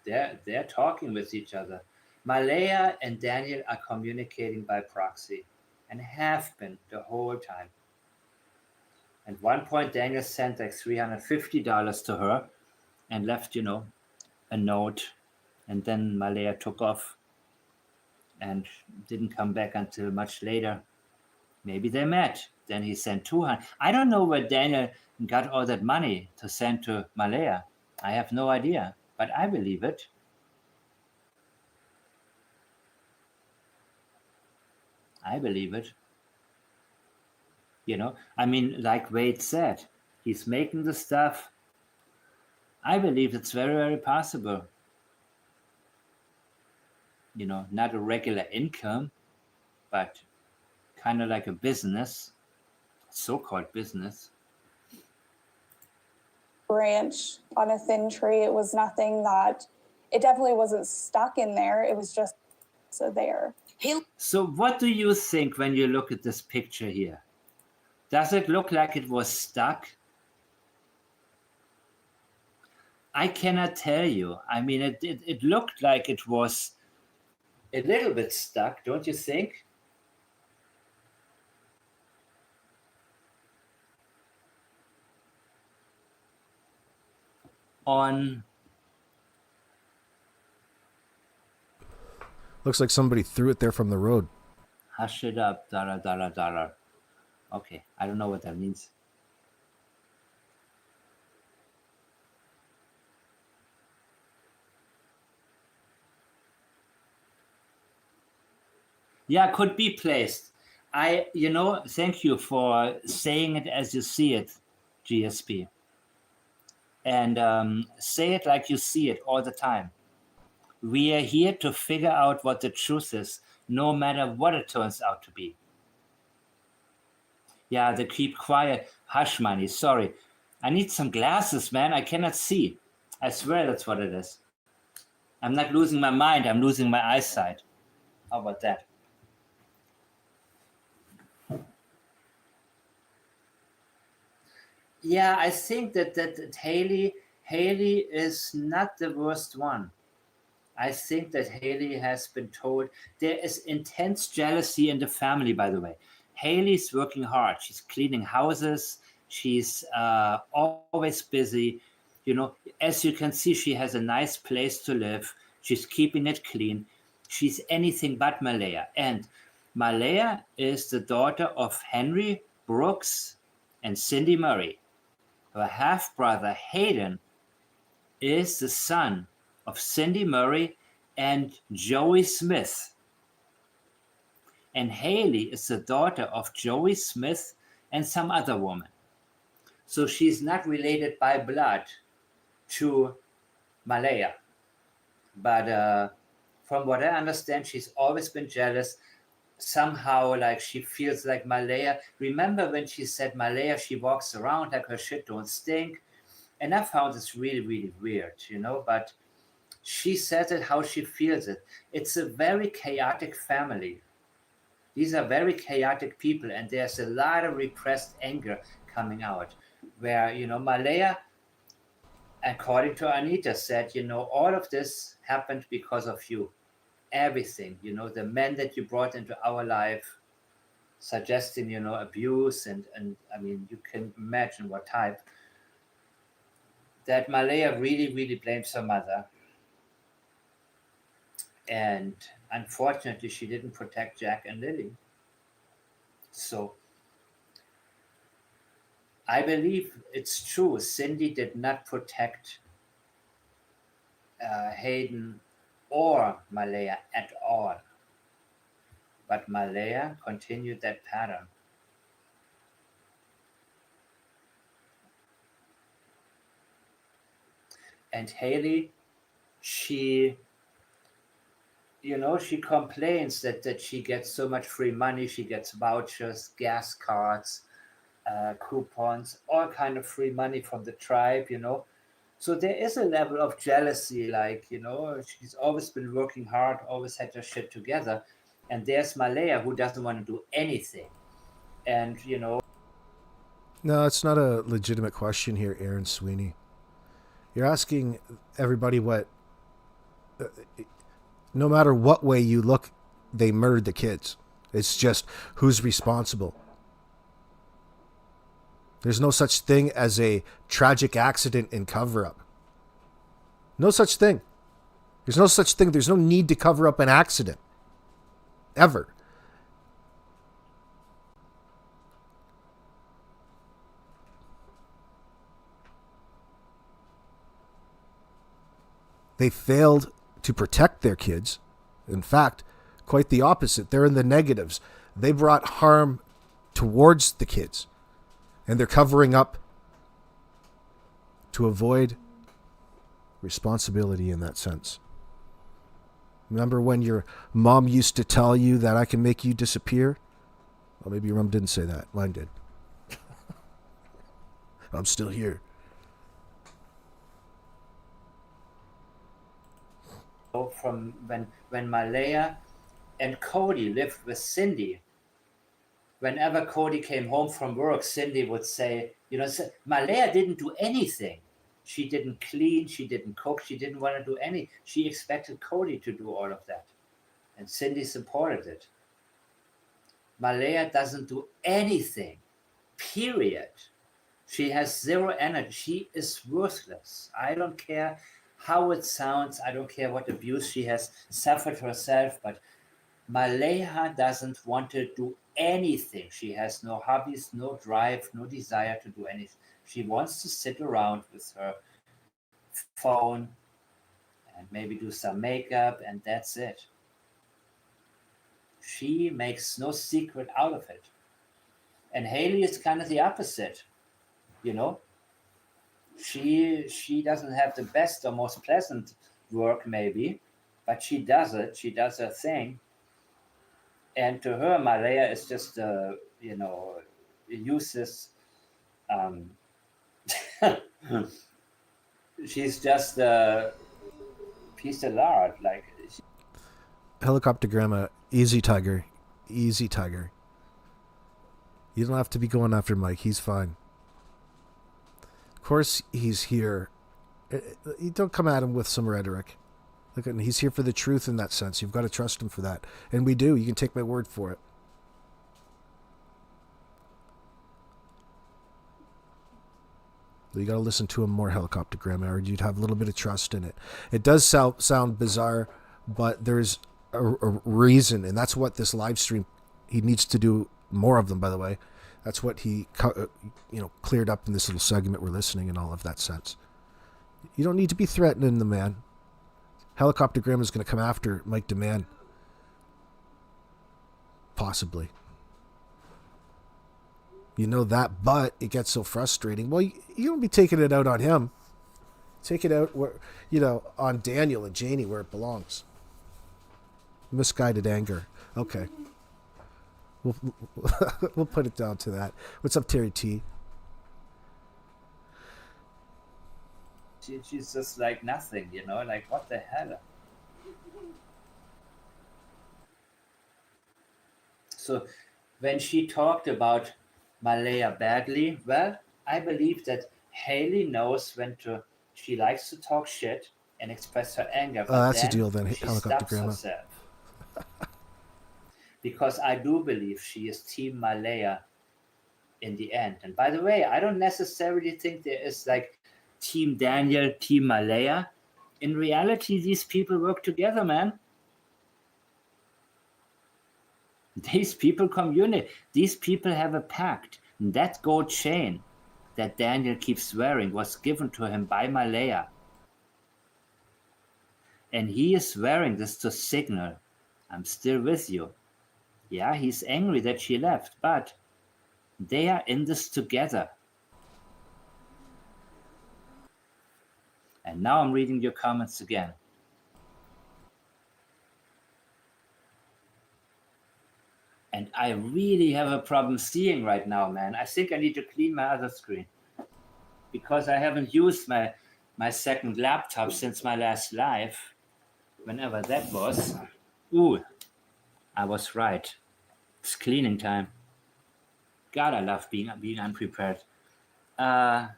Speaker 2: they're talking with each other. Malaya and Daniel are communicating by proxy and have been the whole time. At one point, Daniel sent like $350 to her and left, a note. And then Malaya took off and didn't come back until much later. Maybe they met. Then he sent 200. I don't know where Daniel got all that money to send to Malaya. I have no idea, but I believe it. I believe it. I mean, like Wade said, he's making the stuff. I believe it's very, very possible. Not a regular income, but kind of like a business, so-called business.
Speaker 4: Branch on a thin tree. It was nothing that, it definitely wasn't stuck in there. It was just there.
Speaker 2: So what do you think when you look at this picture here? Does it look like it was stuck? I cannot tell you. I mean, it looked like it was a little bit stuck, don't you think?
Speaker 1: Looks like somebody threw it there from the road.
Speaker 2: Hush it up, $. Okay, I don't know what that means. Yeah, could be placed. Thank you for saying it as you see it, GSP. And say it like you see it all the time. We are here to figure out what the truth is, no matter what it turns out to be. Yeah, they keep quiet. Hush money, sorry. I need some glasses, man. I cannot see. I swear that's what it is. I'm not losing my mind. I'm losing my eyesight. How about that? Yeah, I think that Haley is not the worst one. I think that Haley has been told there is intense jealousy in the family, by the way. Haley's working hard. She's cleaning houses. She's always busy. As you can see, she has a nice place to live. She's keeping it clean. She's anything but Malaya. And Malaya is the daughter of Henry Brooks and Cindy Murray. Her half-brother, Hayden, is the son of Cindy Murray and Joey Smith. And Haley is the daughter of Joey Smith and some other woman. So she's not related by blood to Malaya. But from what I understand, she's always been jealous. Somehow, like, she feels like Malaya. Remember when she said Malaya, she walks around like her shit don't stink? And I found this really, really weird, but she says it how she feels it. It's a very chaotic family. These are very chaotic people, and there's a lot of repressed anger coming out, where, Malaya, according to Anita, said, all of this happened because of you. Everything, the men that you brought into our life, suggesting, abuse, and I mean, you can imagine what type. That Malaya really, really blames her mother. And unfortunately, she didn't protect Jack and Lily. So I believe it's true. Cindy did not protect Hayden or Malaya at all. But Malaya continued that pattern. And Haley, she complains that she gets so much free money. She gets vouchers, gas cards, coupons, all kind of free money from the tribe, So there is a level of jealousy, like, you know, she's always been working hard, always had her shit together. And there's Malaya who doesn't want to do anything. And, you know.
Speaker 1: No, it's not a legitimate question here, Aaron Sweeney. You're asking everybody what, no matter what way you look, they murdered the kids. It's just who's responsible. There's no such thing as a tragic accident and cover-up. No such thing. There's no such thing. There's no need to cover up an accident. Ever. They failed to protect their kids. In fact, quite the opposite. They're in the negatives. They brought harm towards the kids. And they're covering up to avoid responsibility in that sense. Remember when your mom used to tell you that I can make you disappear? Well, maybe your mom didn't say that. Mine did. I'm still here.
Speaker 2: From when Malaya and Cody lived with Cindy, whenever Cody came home from work, Cindy would say, you know, Malaya didn't do anything. She didn't clean, she didn't cook, she didn't want to do any. She expected Cody to do all of that. And Cindy supported it. Malaya doesn't do anything, period. She has zero energy. She is worthless. I don't care how it sounds. I don't care what abuse she has suffered herself, but Malaya doesn't want to do anything. She has no hobbies, no drive, no desire to do anything. She wants to sit around with her phone and maybe do some makeup, and that's it. She makes no secret out of it. And Haley is kind of the opposite, you know. She doesn't have the best or most pleasant work maybe, but she does it. She does her thing. And to her, Malaya is just, you know, useless. She's just a piece of lard. Like,
Speaker 1: Helicoptergramma, easy tiger. Easy tiger. You don't have to be going after Mike. He's fine. Of course he's here. You don't come at him with some rhetoric. Look, he's here for the truth in that sense. You've got to trust him for that. And we do. You can take my word for it. You got to listen to him more, Helicoptergram, or you'd have a little bit of trust in it. It does sound bizarre, but there's a reason, and that's what this live stream, he needs to do more of them, by the way. That's what he cleared up in this little segment we're listening in all of that sense. You don't need to be threatening the man. Helicoptergram is going to come after Mike Dammann. Possibly. You know that, but it gets so frustrating. Well, you don't be taking it out on him. Take it out where, on Daniel and Janie where it belongs. Misguided anger. Okay. We'll put it down to that. What's up, Terry T?
Speaker 2: She's just like nothing, like what the hell? So when she talked about Malaya badly, well, I believe that Haley knows when she likes to talk shit and express her anger. But
Speaker 1: that's a deal then,
Speaker 2: she stops herself. Because I do believe she is Team Malaya in the end. And by the way, I don't necessarily think there is like Team Daniel, Team Malaya. In reality, these people work together, man. These people communicate. These people have a pact. And that gold chain that Daniel keeps wearing was given to him by Malaya. And he is wearing this to signal, I'm still with you. Yeah, he's angry that she left, but they are in this together. And now I'm reading your comments again. And I really have a problem seeing right now, man. I think I need to clean my other screen because I haven't used my my second laptop since my last live, whenever that was. Ooh, I was right. It's cleaning time. God, I love being unprepared. Yeah,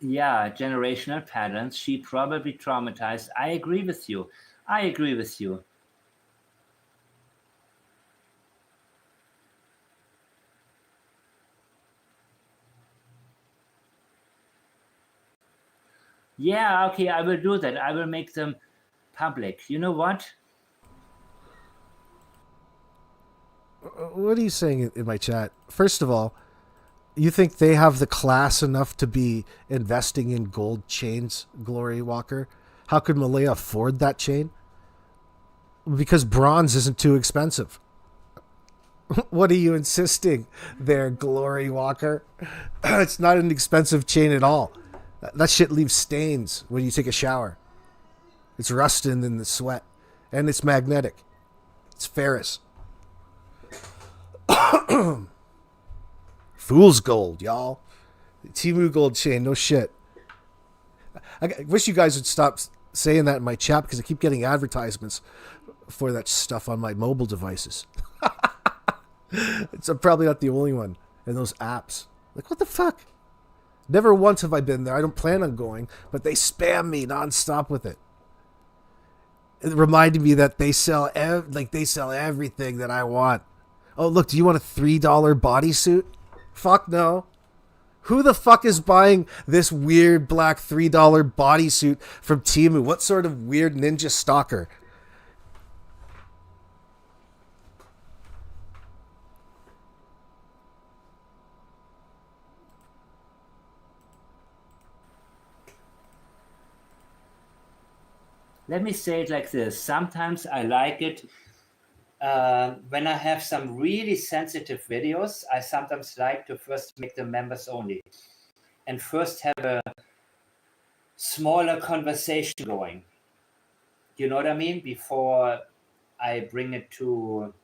Speaker 2: generational patterns. She probably traumatized. I agree with you. Yeah, okay, I will do that. I will make them public. You know what?
Speaker 1: What are you saying in my chat? First of all, you think they have the class enough to be investing in gold chains, Glory Walker? How could Malaya afford that chain? Because bronze isn't too expensive. What are you insisting there, Glory Walker? It's not an expensive chain at all. That shit leaves stains when you take a shower. It's rusting in the sweat. And it's magnetic. It's ferrous. Fool's gold, y'all. Temu gold chain, no shit. I wish you guys would stop saying that in my chat because I keep getting advertisements for that stuff on my mobile devices. I'm probably not the only one in those apps. Like, what the fuck? Never once have I been there. I don't plan on going, but they spam me nonstop with it. It reminded me that they sell everything that I want. Oh, look, do you want a $3 bodysuit? Fuck no. Who the fuck is buying this weird black $3 bodysuit from Temu? What sort of weird ninja stalker?
Speaker 2: Let me say it like this. Sometimes I like it when I have some really sensitive videos. I sometimes like to first make them members only and first have a smaller conversation going. You know what I mean? Before I bring it to...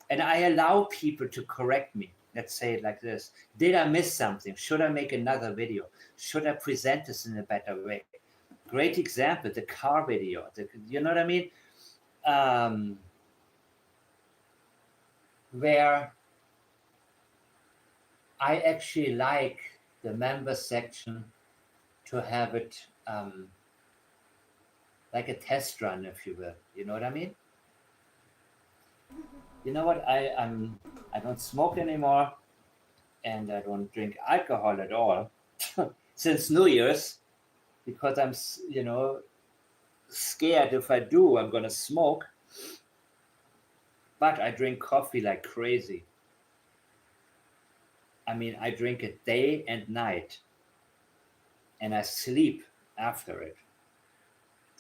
Speaker 2: And I allow people to correct me. Let's say it like this. Did I miss something? Should I make another video? Should I present this in a better way? Great example, the car video. You know what I mean? Where I actually like the member section to have it like a test run, if you will. You know what I mean? You know what? I don't smoke anymore, and I don't drink alcohol at all since New Year's. Because I'm, scared if I do, I'm going to smoke. But I drink coffee like crazy. I mean, I drink it day and night. And I sleep after it.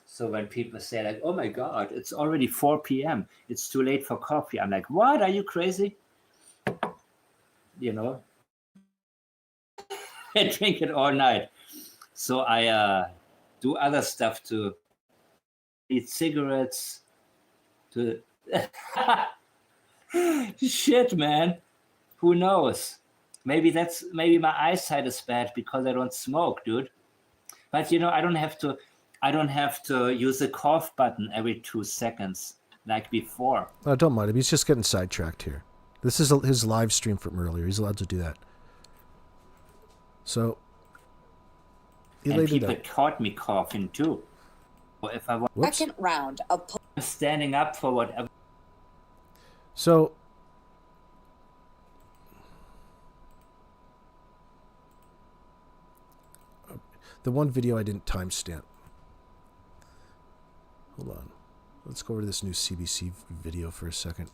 Speaker 2: So when people say like, oh my God, it's already 4 p.m. It's too late for coffee. I'm like, what? Are you crazy? You know? I drink it all night. So I do other stuff to eat cigarettes, to shit, man. Who knows? Maybe my eyesight is bad because I don't smoke, dude. But I don't have to use the cough button every 2 seconds like before.
Speaker 1: Oh, don't mind him. He's just getting sidetracked here. This is his live stream from earlier. He's allowed to do that. So.
Speaker 2: And people caught me coughing too. Or if I was
Speaker 3: second round of
Speaker 2: standing up for whatever.
Speaker 1: So the one video I didn't timestamp. Hold on. Let's go over to this new CBC video for a second.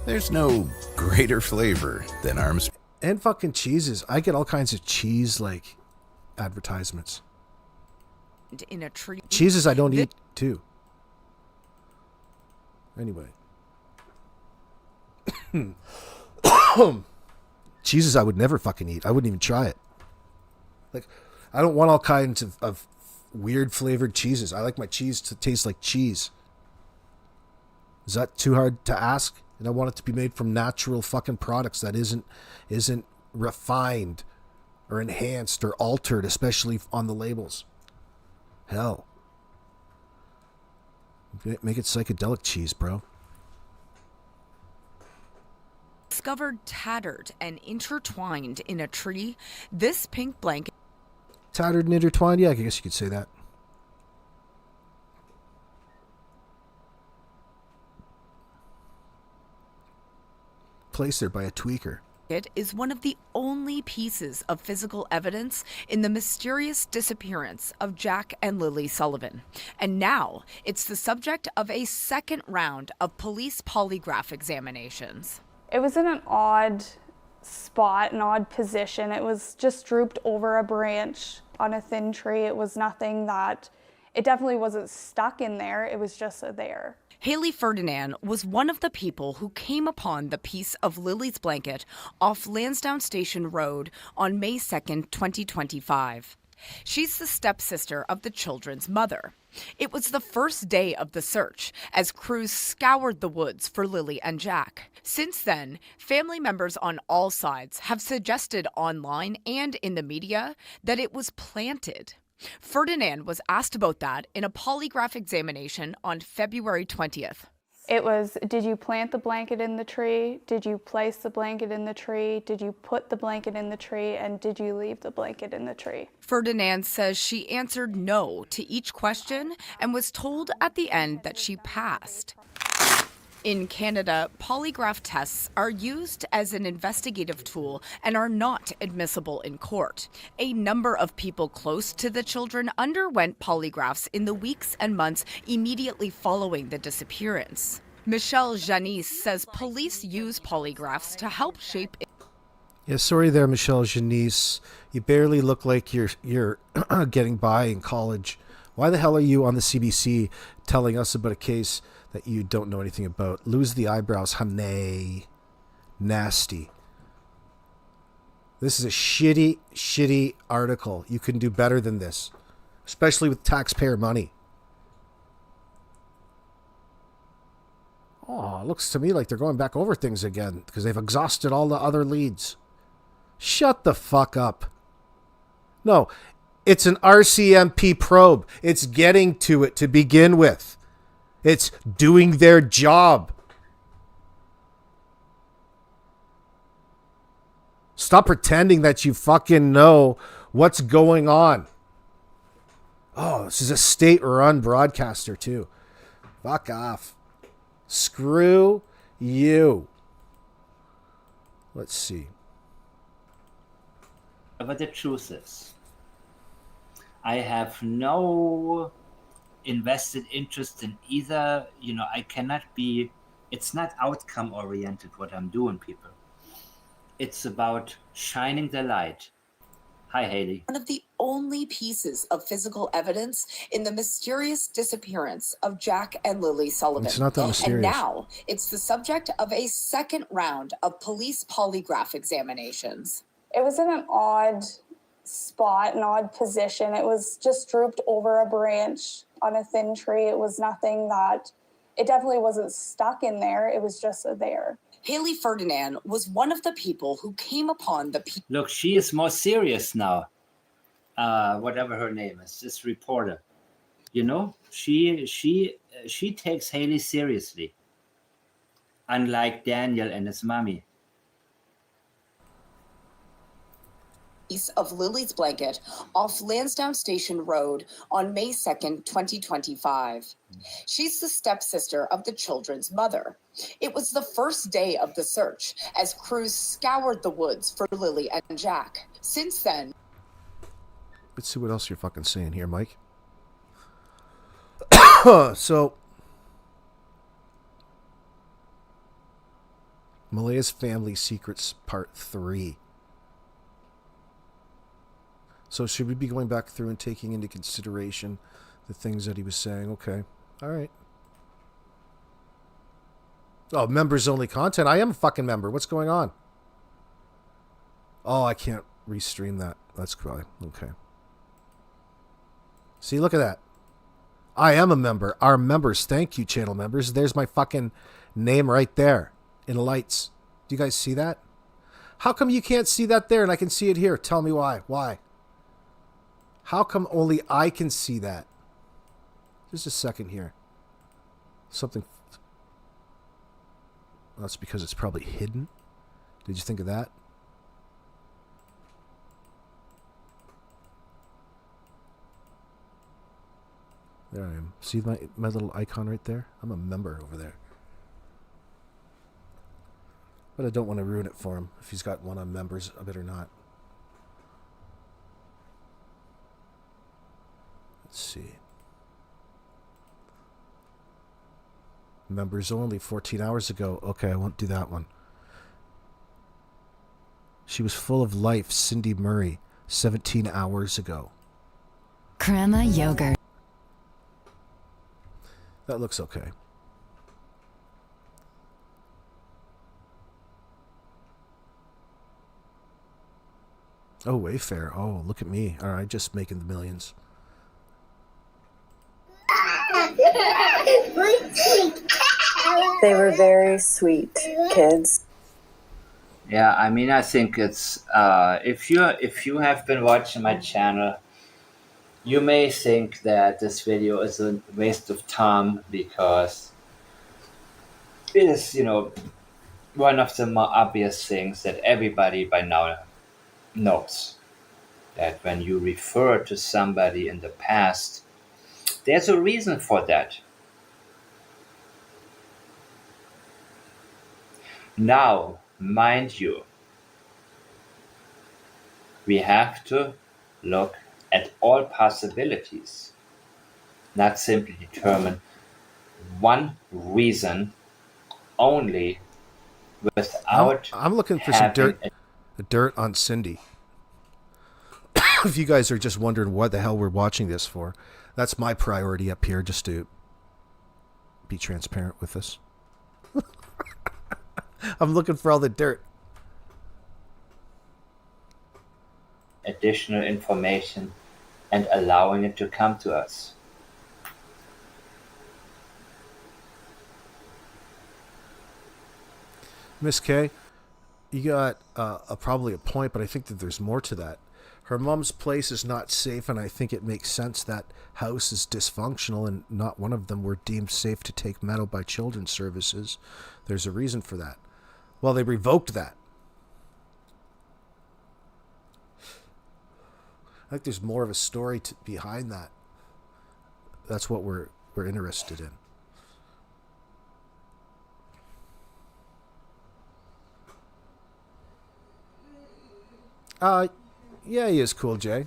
Speaker 5: There's no greater flavor than arms.
Speaker 1: And fucking cheeses. I get all kinds of cheese like advertisements.
Speaker 6: In a tree.
Speaker 1: Cheeses I don't eat too. Anyway. Cheeses I would never fucking eat. I wouldn't even try it. Like, I don't want all kinds of weird flavored cheeses. I like my cheese to taste like cheese. Is that too hard to ask? And I want it to be made from natural fucking products that isn't refined or enhanced or altered, especially on the labels. Hell. Make it psychedelic cheese, bro.
Speaker 6: Discovered tattered and intertwined in a tree, this pink blanket.
Speaker 1: Tattered and intertwined? Yeah, I guess you could say that. Placed there by a tweaker.
Speaker 6: It is one of the only pieces of physical evidence in the mysterious disappearance of Jack and Lily Sullivan. And now it's the subject of a second round of police polygraph examinations.
Speaker 4: It was in an odd spot, an odd position. It was just drooped over a branch on a thin tree. It was nothing that, it definitely wasn't stuck in there. It was just there.
Speaker 6: Haley Ferdinand was one of the people who came upon the piece of Lily's blanket off Lansdowne Station Road on May 2nd, 2025. She's the stepsister of the children's mother. It was the first day of the search as crews scoured the woods for Lily and Jack. Since then, family members on all sides have suggested online and in the media that it was planted. Ferdinand was asked about that in a polygraph examination on February 20th.
Speaker 4: It was, did you plant the blanket in the tree? Did you place the blanket in the tree? Did you put the blanket in the tree? And did you leave the blanket in the tree?
Speaker 6: Ferdinand says she answered no to each question and was told at the end that she passed. In Canada, polygraph tests are used as an investigative tool and are not admissible in court. A number of people close to the children underwent polygraphs in the weeks and months immediately following the disappearance. Michelle Janice says police use polygraphs to help shape.
Speaker 1: Yeah, sorry there, Michelle Janice. You barely look like you're getting by in college. Why the hell are you on the CBC telling us about a case that you don't know anything about? Lose the eyebrows, honey. Nasty. This is a shitty article. You can do better than this, especially with taxpayer money. Oh, it looks to me like they're going back over things again because they've exhausted all the other leads. Shut the fuck up. No, it's an RCMP probe. It's getting to it to begin with. It's doing their job. Stop pretending that you fucking know what's going on. Oh, this is a state-run broadcaster, too. Fuck off. Screw you. Let's see.
Speaker 2: But the truth is, I have no invested interest in either. I cannot be, it's not outcome oriented what I'm doing, people. It's about shining the light. Hi, Haley.
Speaker 3: One of the only pieces of physical evidence in the mysterious disappearance of Jack and Lily Sullivan.
Speaker 1: It's not that mysterious.
Speaker 3: And now it's the subject of a second round of police polygraph examinations.
Speaker 4: It was in an odd spot, an odd position. It was just drooped over a branch on a thin tree. It was nothing that, it definitely wasn't stuck in there. It was just there.
Speaker 3: Haley Ferdinand was one of the people who came upon the...
Speaker 2: Look, she is more serious now. Whatever her name is, this reporter. She takes Haley seriously. Unlike Daniel and his mommy.
Speaker 3: Piece of Lily's blanket off Lansdowne Station Road on May 2nd, 2025. She's the stepsister of the children's mother. It was the first day of the search as crews scoured the woods for Lily and Jack. Since then...
Speaker 1: Let's see what else you're fucking saying here, Mike. So, Malaya's Family Secrets Part 3. So should we be going back through and taking into consideration the things that he was saying? Okay. All right. Oh, members only content. I am a fucking member. What's going on? Oh, I can't restream that. That's fine. Okay. See, look at that. I am a member. Our members, thank you, channel members. There's my fucking name right there in lights. Do you guys see that? How come you can't see that there and I can see it here? Tell me why. Why? How come only I can see that? Just a second here. Something. Well, that's because it's probably hidden. Did you think of that? There I am. See my little icon right there? I'm a member over there. But I don't want to ruin it for him if he's got one on members of it or not. Let's see. Members only 14 hours ago. Okay, I won't do that one. She was full of life, Cindy Murray, 17 hours ago.
Speaker 7: Crema yogurt.
Speaker 1: That looks okay. Oh, Wayfair. Oh, look at me. All right, just making the millions.
Speaker 8: They were very sweet kids.
Speaker 2: Yeah, I mean, I think it's if you have been watching my channel, you may think that this video is a waste of time because it is, one of the more obvious things that everybody by now knows. That when you refer to somebody in the past, there's a reason for that. Now, mind you, we have to look at all possibilities, not simply determine one reason only without.
Speaker 1: I'm looking for some dirt on Cindy. If you guys are just wondering what the hell we're watching this for, that's my priority up here, just to be transparent with this. I'm looking for all the dirt.
Speaker 2: Additional information and allowing it to come to us.
Speaker 1: Miss K, you got probably a point, but I think that there's more to that. Her mom's place is not safe, and I think it makes sense that house is dysfunctional and not one of them were deemed safe to take Meadow by Children's Services. There's a reason for that. Well, they revoked that. I think there's more of a story behind that. That's what we're interested in. Yeah, he is cool, Jay.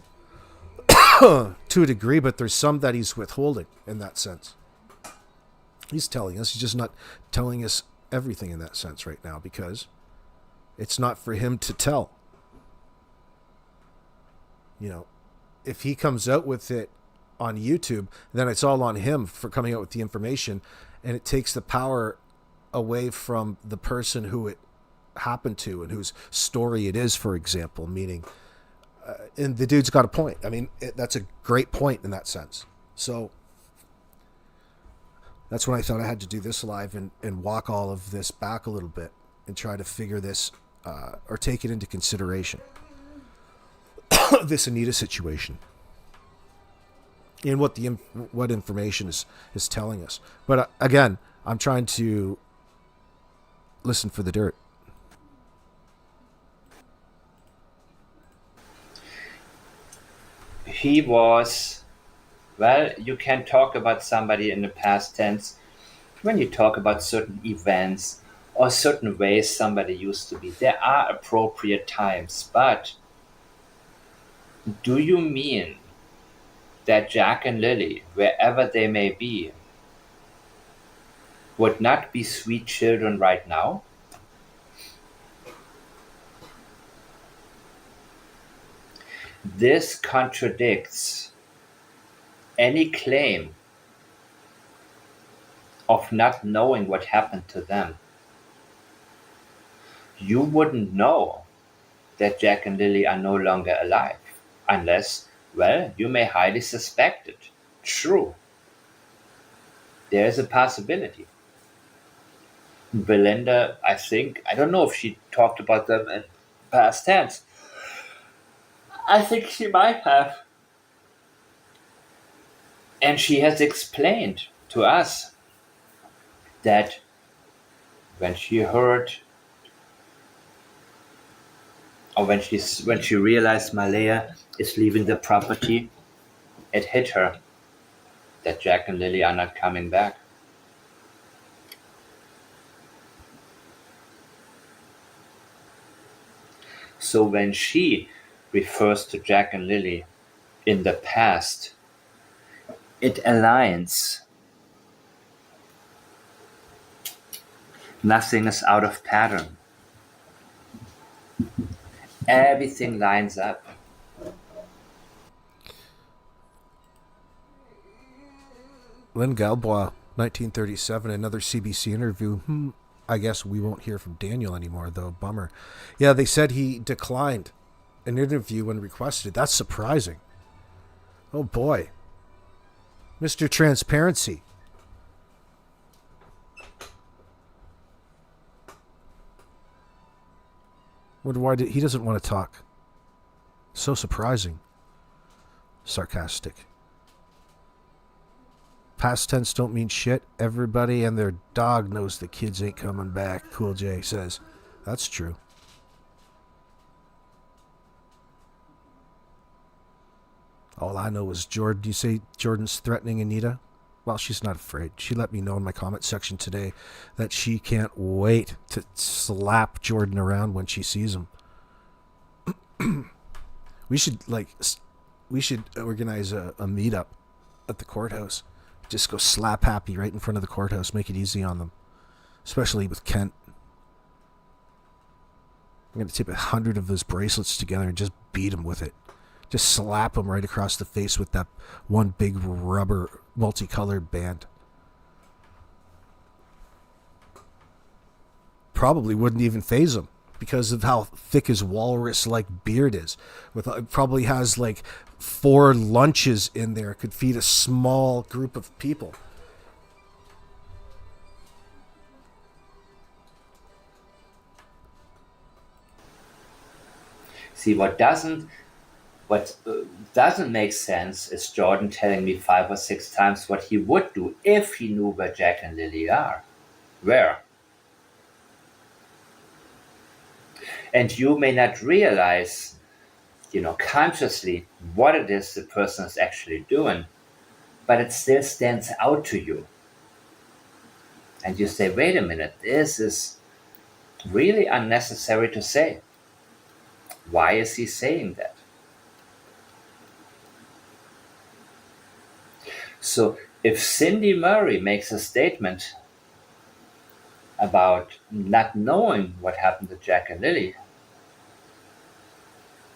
Speaker 1: To a degree, but there's some that he's withholding in that sense. He's telling us. He's just not telling us everything in that sense right now because it's not for him to tell. If he comes out with it on YouTube, then it's all on him for coming out with the information, and it takes the power away from the person who it happened to and whose story it is, for example, meaning and the dude's got a point. I mean, that's a great point in that sense. So that's when I thought I had to do this live and walk all of this back a little bit and try to figure this or take it into consideration. This Anita situation and what information is telling us. But again, I'm trying to listen for the dirt.
Speaker 2: He was, well, you can talk about somebody in the past tense when you talk about certain events or certain ways somebody used to be. There are appropriate times, but do you mean that Jack and Lily, wherever they may be, would not be sweet children right now? This contradicts any claim of not knowing what happened to them. You wouldn't know that Jack and Lily are no longer alive unless Well, you may highly suspect it. True. There is a possibility. Belinda, I don't know if she talked about them in past tense. I think she might have. And she has explained to us that when she heard, or when she realized Malaya is leaving the property, it hit her that Jack and Lily are not coming back. So when she refers to Jack and Lily in the past, it aligns. Nothing is out of pattern. Everything lines up.
Speaker 1: Lynn Galbois, 1937, another CBC interview. I guess we won't hear from Daniel anymore, though. Bummer. Yeah, they said he declined an interview when requested. That's surprising. Oh, boy. Mr. Transparency. Wonder why he doesn't want to talk. So surprising. Sarcastic. Past tense don't mean shit. Everybody and their dog knows the kids ain't coming back, Cool J says. That's true. All I know is Jordan. You say Jordan's threatening Anita? Well, she's not afraid. She let me know in my comment section today that she can't wait to slap Jordan around when she sees him. We should organize a meetup at the courthouse. Just go slap happy right in front of the courthouse. Make it easy on them. Especially with Kent. I'm going to tip 100 of those bracelets together and just beat him with it. Just slap him right across the face with that one big rubber multicolored band. Probably wouldn't even faze him because of how thick his walrus-like beard is. It probably has like 4 lunches in there. Could feed a small group of people.
Speaker 2: See, what doesn't make sense is Jordan telling me 5 or 6 times what he would do if he knew where Jack and Lily are. Where? And you may not realize, consciously what it is the person is actually doing, but it still stands out to you. And you say, wait a minute, this is really unnecessary to say. Why is he saying that? So if Cindy Murray makes a statement about not knowing what happened to Jack and Lily,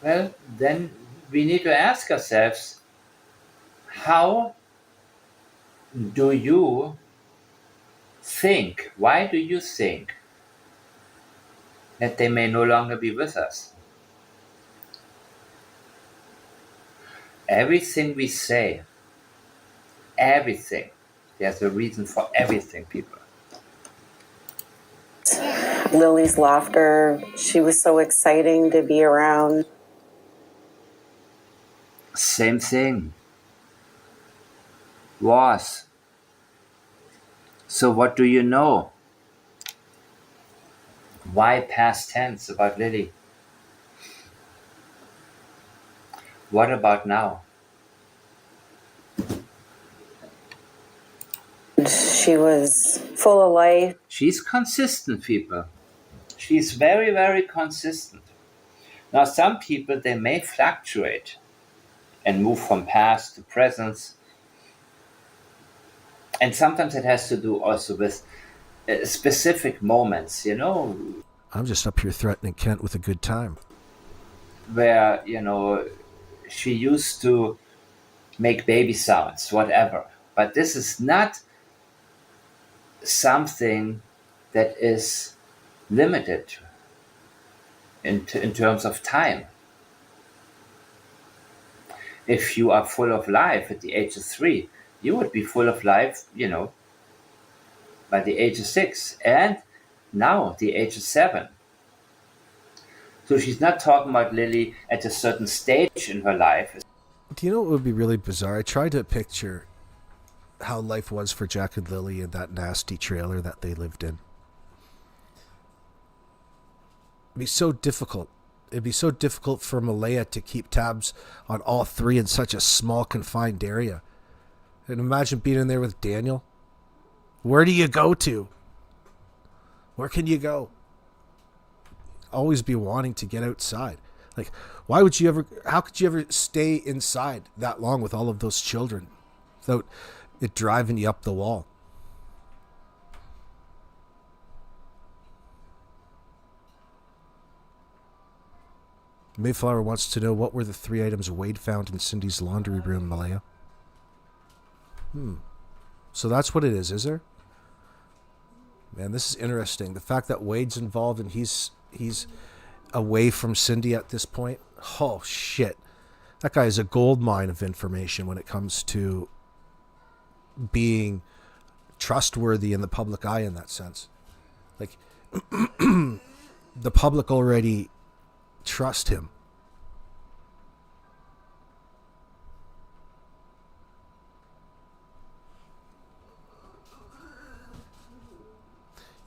Speaker 2: well, then we need to ask ourselves, how do you think, why do you think that they may no longer be with us? Everything we say, everything, there's a reason for everything, people.
Speaker 8: Lily's laughter, she was so exciting to be around.
Speaker 2: Same thing. Was. So what do you know? Why past tense about Lily? What about now?
Speaker 8: She was full of life.
Speaker 2: She's consistent, people. She's very, very consistent. Now, some people, they may fluctuate and move from past to present. And sometimes it has to do also with specific moments,
Speaker 1: I'm just up here threatening Kent with a good time.
Speaker 2: Where, she used to make baby sounds, whatever. But this is not something that is limited in terms of time. If you are full of life at the age of 3, you would be full of life, by the age of 6, and now the age of 7. So she's not talking about Lily at a certain stage in her life.
Speaker 1: Do you know what would be really bizarre? I tried to picture how life was for Jack and Lily in that nasty trailer that they lived in. It'd be so difficult. It'd be so difficult for Malaya to keep tabs on all 3 in such a small, confined area. And imagine being in there with Daniel. Where do you go to? Where can you go? Always be wanting to get outside. Like, how could you ever stay inside that long with all of those children without it driving you up the wall? Mayflower wants to know, what were the 3 items Wade found in Cindy's laundry room, Malaya? So that's what it is there? Man, this is interesting. The fact that Wade's involved and he's away from Cindy at this point. Oh, shit. That guy is a gold mine of information when it comes to being trustworthy in the public eye in that sense. Like, the public already trust him.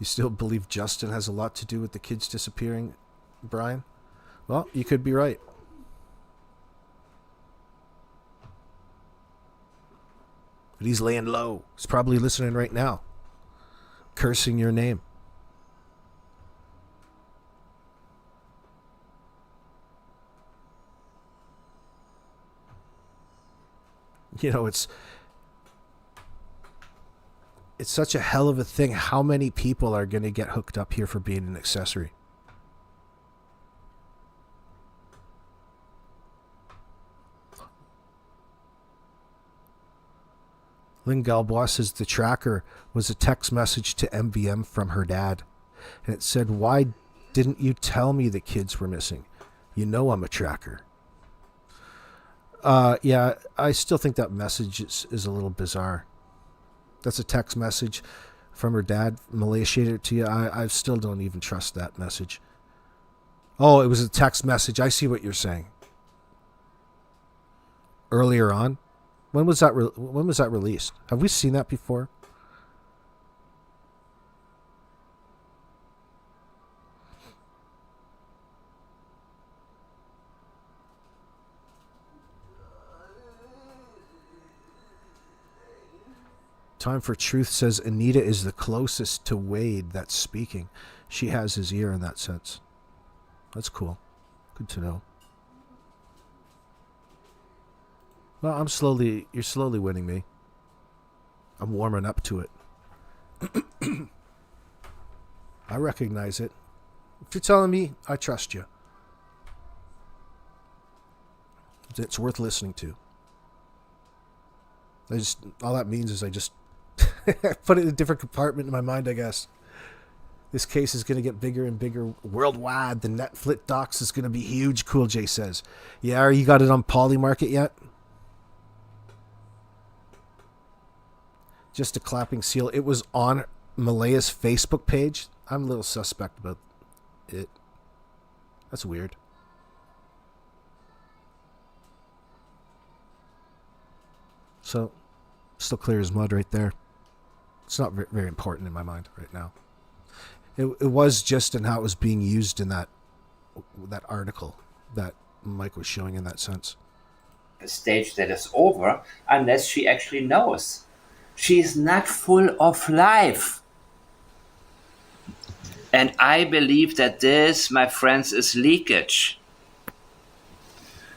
Speaker 1: You still believe Justin has a lot to do with the kids disappearing, Brian? Well, you could be right. But he's laying low. He's probably listening right now, cursing your name. It's such a hell of a thing. How many people are going to get hooked up here for being an accessory? Lynn Galbois says the tracker was a text message to MVM from her dad. And it said, "Why didn't you tell me the kids were missing? You know I'm a tracker." Yeah, I still think that message is a little bizarre. That's a text message from her dad. Malaya shared it to you. I still don't even trust that message. Oh, it was a text message. I see what you're saying. Earlier on? When was that released? Have we seen that before? Time for Truth says Anita is the closest to Wade that's speaking. She has his ear in that sense. That's cool. Good to know. Well, you're slowly winning me. I'm warming up to it. I recognize it. If you're telling me, I trust you. It's worth listening to. All that means is I just put it in a different compartment in my mind, I guess. This case is going to get bigger and bigger worldwide. The Netflix docs is going to be huge, Cool J says. Yeah, you got it on Polymarket yet? Just a clapping seal. It was on Malaya's Facebook page. I'm a little suspect about it. That's weird. So, still clear as mud right there. It's not very important in my mind right now. It was just in how it was being used in that article that Mike was showing in that sense.
Speaker 2: A stage that is over unless she actually knows. She is not full of life. And I believe that this, my friends, is leakage.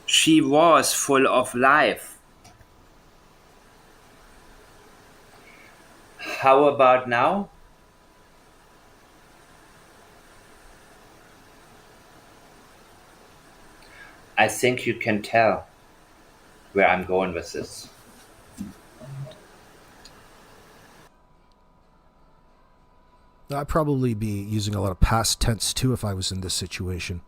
Speaker 2: She was full of life. How about now? I think you can tell where I'm going with this.
Speaker 1: I'd probably be using a lot of past tense too if I was in this situation.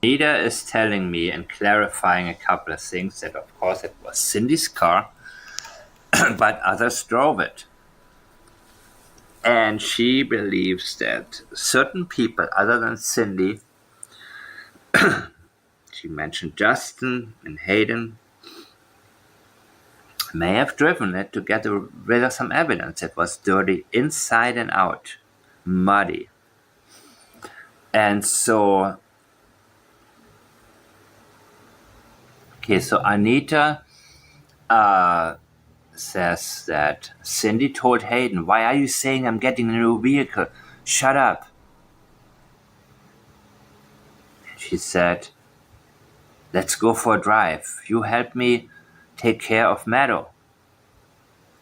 Speaker 2: Anita is telling me and clarifying a couple of things that, of course, it was Cindy's car, but others drove it. And she believes that certain people other than Cindy, she mentioned Justin and Hayden, may have driven it to get rid of some evidence. It was dirty inside and out, muddy. And so, so Anita says that Cindy told Hayden, "Why are you saying I'm getting a new vehicle? Shut up." She said, "Let's go for a drive. You help me take care of Meadow."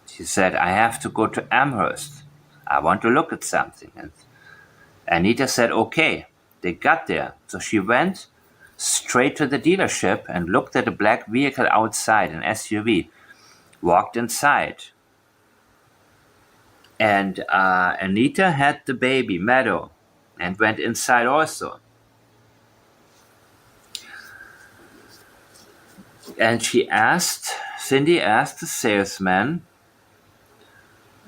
Speaker 2: She said, "I have to go to Amherst. I want to look at something." And Anita said, "Okay." They got there. So she went straight to the dealership and looked at a black vehicle outside, an SUV. Walked inside. And Anita had the baby, Meadow, and went inside also. And Cindy asked the salesman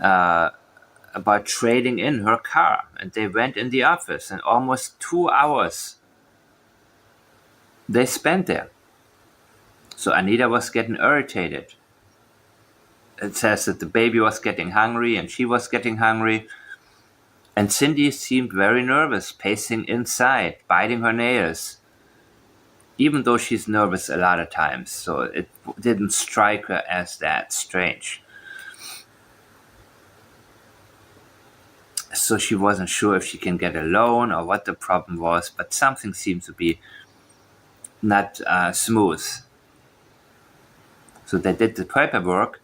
Speaker 2: about trading in her car. And they went in the office, and almost 2 hours they spent there. So Anita was getting irritated. It says that the baby was getting hungry, and she was getting hungry. And Cindy seemed very nervous, pacing inside, biting her nails, even though she's nervous a lot of times. So it didn't strike her as that strange. So she wasn't sure if she can get a loan or what the problem was, but something seemed to be not smooth. So they did the paperwork.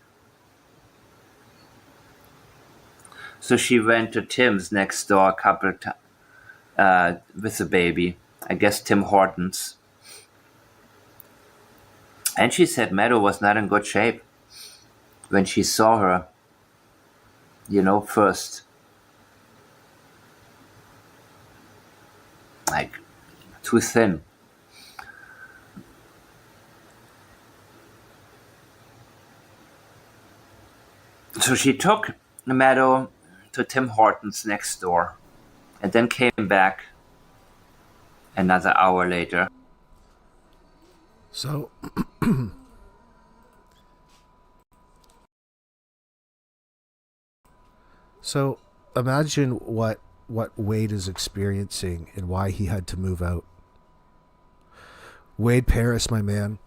Speaker 2: So she went to Tim's next door a couple of times with the baby. I guess Tim Hortons. And she said Meadow was not in good shape when she saw her, first. Like, too thin. So she took Meadow to Tim Hortons next door and then came back another hour later.
Speaker 1: So so imagine what Wade is experiencing and why he had to move out. Wade Paris, my man,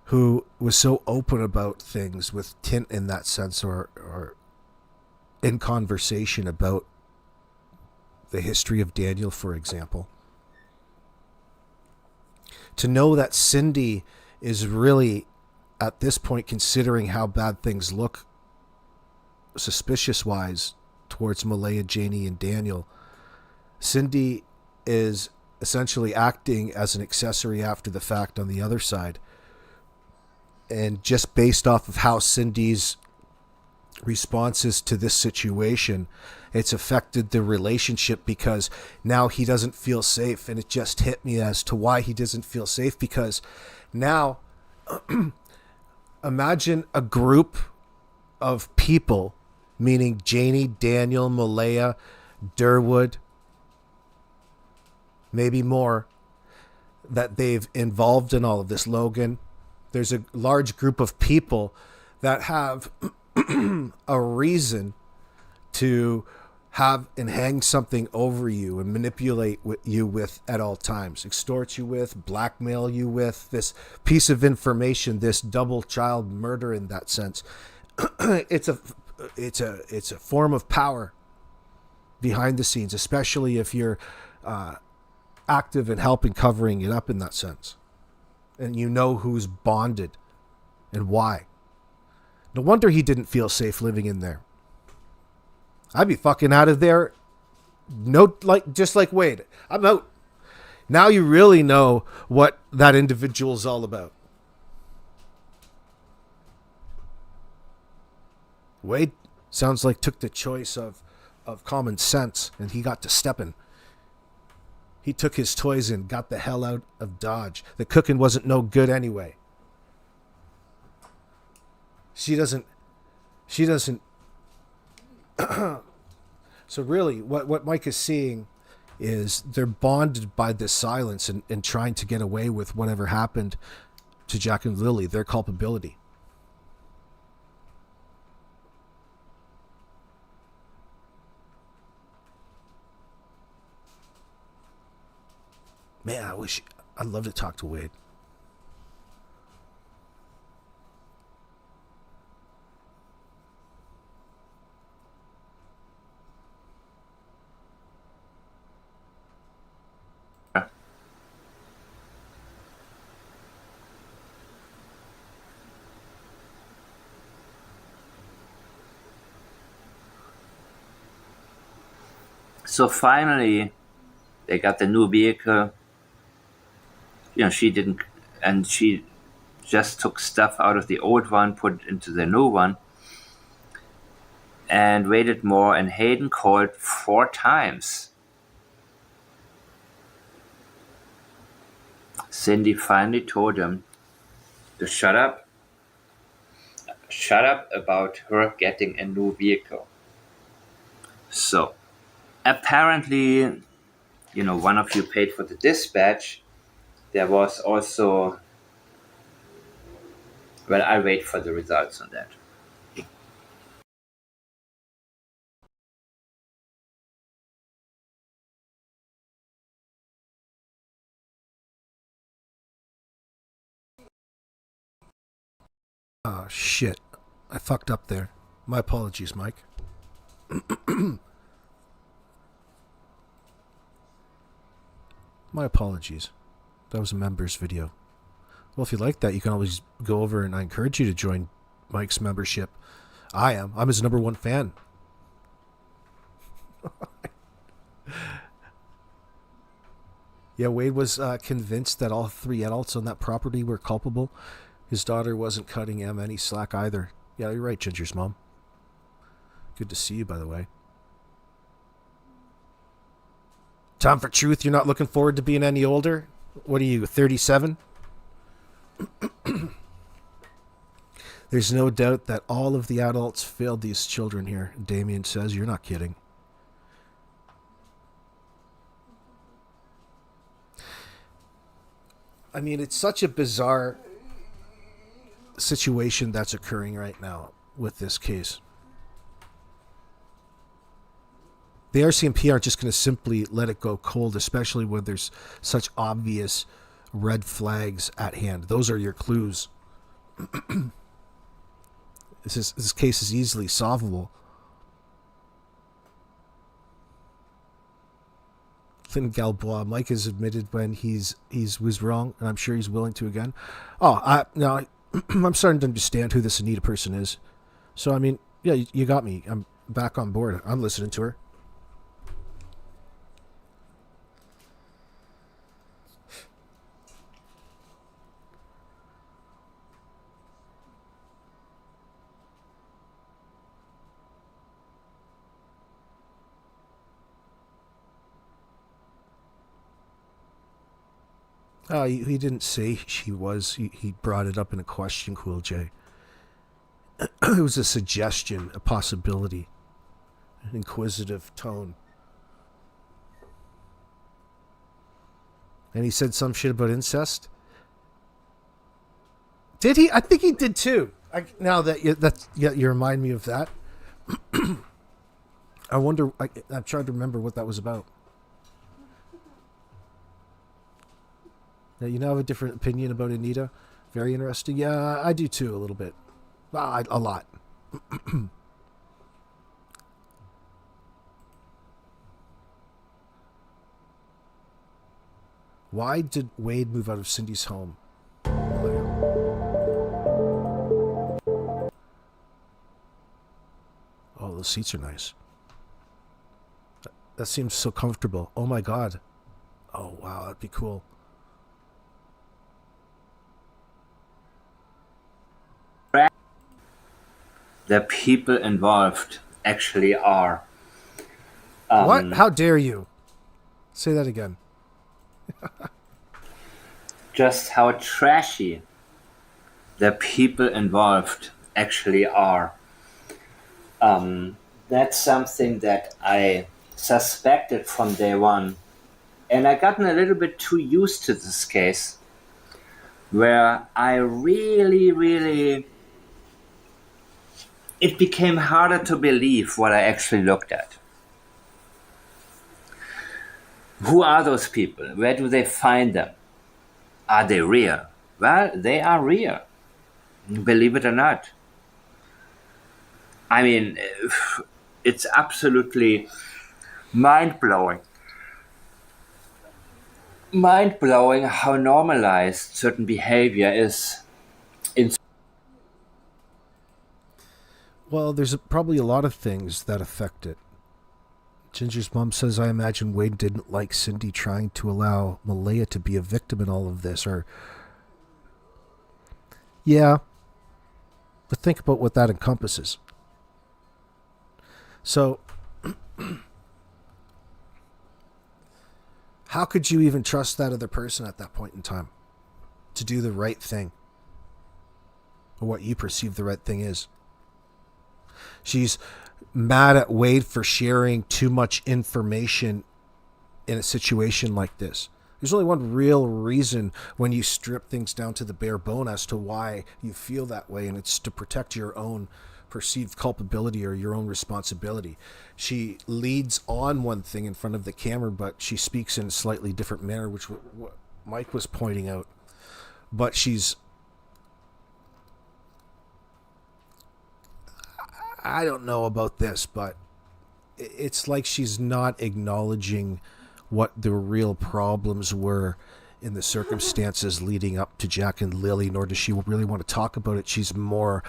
Speaker 1: who was so open about things with tint in that sense, or in conversation about the history of Daniel, for example. To know that Cindy is really, at this point, considering how bad things look, suspicious-wise, towards Malaya, Janie, and Daniel, Cindy is essentially acting as an accessory after the fact on the other side. And just based off of how Cindy's responses to this situation, it's affected the relationship, because now he doesn't feel safe. And it just hit me as to why he doesn't feel safe, because now imagine a group of people, meaning Janie, Daniel, Malaya, Derwood, maybe more, that they've involved in all of this. Logan, there's a large group of people that have a reason to have and hang something over you and manipulate you with at all times, extort you with, blackmail you with this piece of information, this double child murder in that sense. It's a form of power behind the scenes, especially if you're active in helping covering it up in that sense. And you know who's bonded and why. No wonder he didn't feel safe living in there. I'd be fucking out of there. No, just like Wade. I'm out. Now you really know what that individual's all about. Wade sounds like took the choice of common sense, and he got to stepping. He took his toys and got the hell out of Dodge. The cooking wasn't no good anyway. She doesn't. So really, what Mike is seeing is they're bonded by this silence and trying to get away with whatever happened to Jack and Lily, their culpability. Man, I'd love to talk to Wade.
Speaker 2: So finally, they got the new vehicle. She didn't, and she just took stuff out of the old one, put it into the new one, and waited more. And Hayden called 4 times. Cindy finally told him to shut up about her getting a new vehicle. So apparently, one of you paid for the dispatch. There was also, well, I'll wait for the results on that.
Speaker 1: Oh, shit. I fucked up there. My apologies, Mike. My apologies. That was a members video. Well, if you like that, you can always go over, and I encourage you to join Mike's membership. I'm his #1 fan. Yeah, Wade was convinced that all 3 adults on that property were culpable. His daughter wasn't cutting him any slack either. Yeah, you're right, Ginger's mom. Good to see you, by the way. Tom for Truth, you're not looking forward to being any older? What are you, 37? There's no doubt that all of the adults failed these children here, Damien says. You're not kidding. I mean, it's such a bizarre situation that's occurring right now with this case. The RCMP aren't just going to simply let it go cold, especially when there's such obvious red flags at hand. Those are your clues. This case is easily solvable. Lynn Galbois, Mike has admitted when he's was wrong, and I'm sure he's willing to again. Now I'm starting to understand who this Anita person is. So I mean, yeah, you got me. I'm back on board. I'm listening to her. He didn't say she was. He brought it up in a question, Cool J. It was a suggestion, a possibility, an inquisitive tone. And he said some shit about incest. Did he? I think he did too. Now that you remind me of that. I wonder. I'm trying to remember what that was about. Now, you now have a different opinion about Anita. Very interesting. Yeah, I do too, a little bit. A lot. Why did Wade move out of Cindy's home? Oh, those seats are nice. That seems so comfortable. Oh my god. Oh wow, that'd be cool.
Speaker 2: The people involved actually are.
Speaker 1: What? How dare you? Say that again.
Speaker 2: just how trashy the people involved actually are. That's something that I suspected from day one. And I gotten a little bit too used to this case, where I really, it became harder to believe what I actually looked at. Who are those people? Where do they find them? Are they real? Well, they are real. Believe it or not. I mean, it's absolutely mind-blowing. Mind-blowing how normalized certain behavior is in.
Speaker 1: Well, there's probably a lot of things that affect it. Ginger's mom says, I imagine Wade didn't like Cindy trying to allow Malaya to be a victim in all of this. Or, yeah, but think about what that encompasses. So, how could you even trust that other person at that point in time to do the right thing? Or what you perceive the right thing is? She's mad at Wade for sharing too much information in a situation like this. There's only one real reason when you strip things down to the bare bone as to why you feel that way, and it's to protect your own perceived culpability or your own responsibility. She leads on one thing in front of the camera, but she speaks in a slightly different manner, which what Mike was pointing out. But I don't know about this, but it's like she's not acknowledging what the real problems were in the circumstances leading up to Jack and Lily, nor does she really want to talk about it. She's more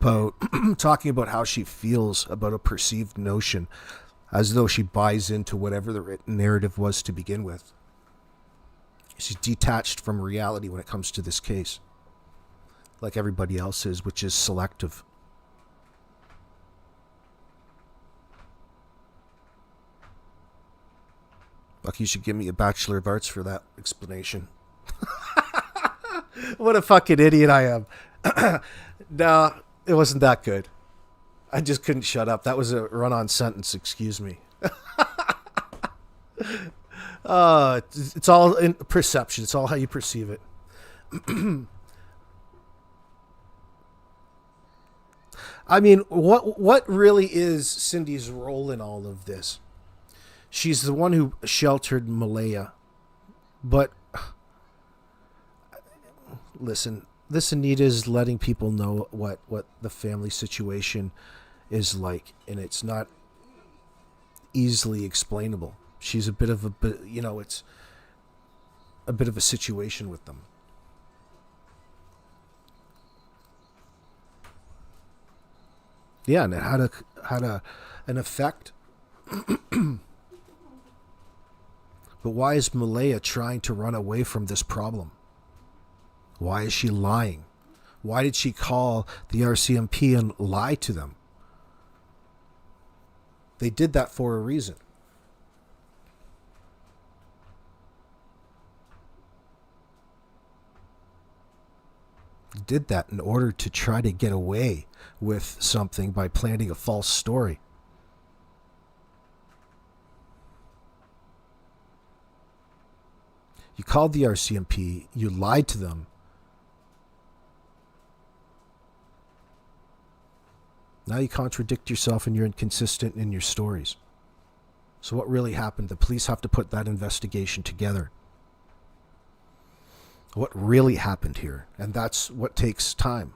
Speaker 1: about talking about how she feels about a perceived notion, as though she buys into whatever the written narrative was to begin with. She's detached from reality when it comes to this case, like everybody else is, which is selective. Fuck, you should give me a Bachelor of Arts for that explanation. What a fucking idiot I am. No, it wasn't that good. I just couldn't shut up. That was a run-on sentence, excuse me. It's all in perception. It's all how you perceive it. I mean, what really is Cindy's role in all of this? She's the one who sheltered Malaya. But listen, this Anita is letting people know what the family situation is like, and it's not easily explainable. She's a bit of it's a bit of a situation with them. Yeah, and it had an effect. But why is Malaya trying to run away from this problem? Why is she lying? Why did she call the RCMP and lie to them? They did that for a reason. They did that in order to try to get away with something by planting a false story. You called the RCMP, you lied to them. Now you contradict yourself and you're inconsistent in your stories. So what really happened? The police have to put that investigation together. What really happened here? And that's what takes time.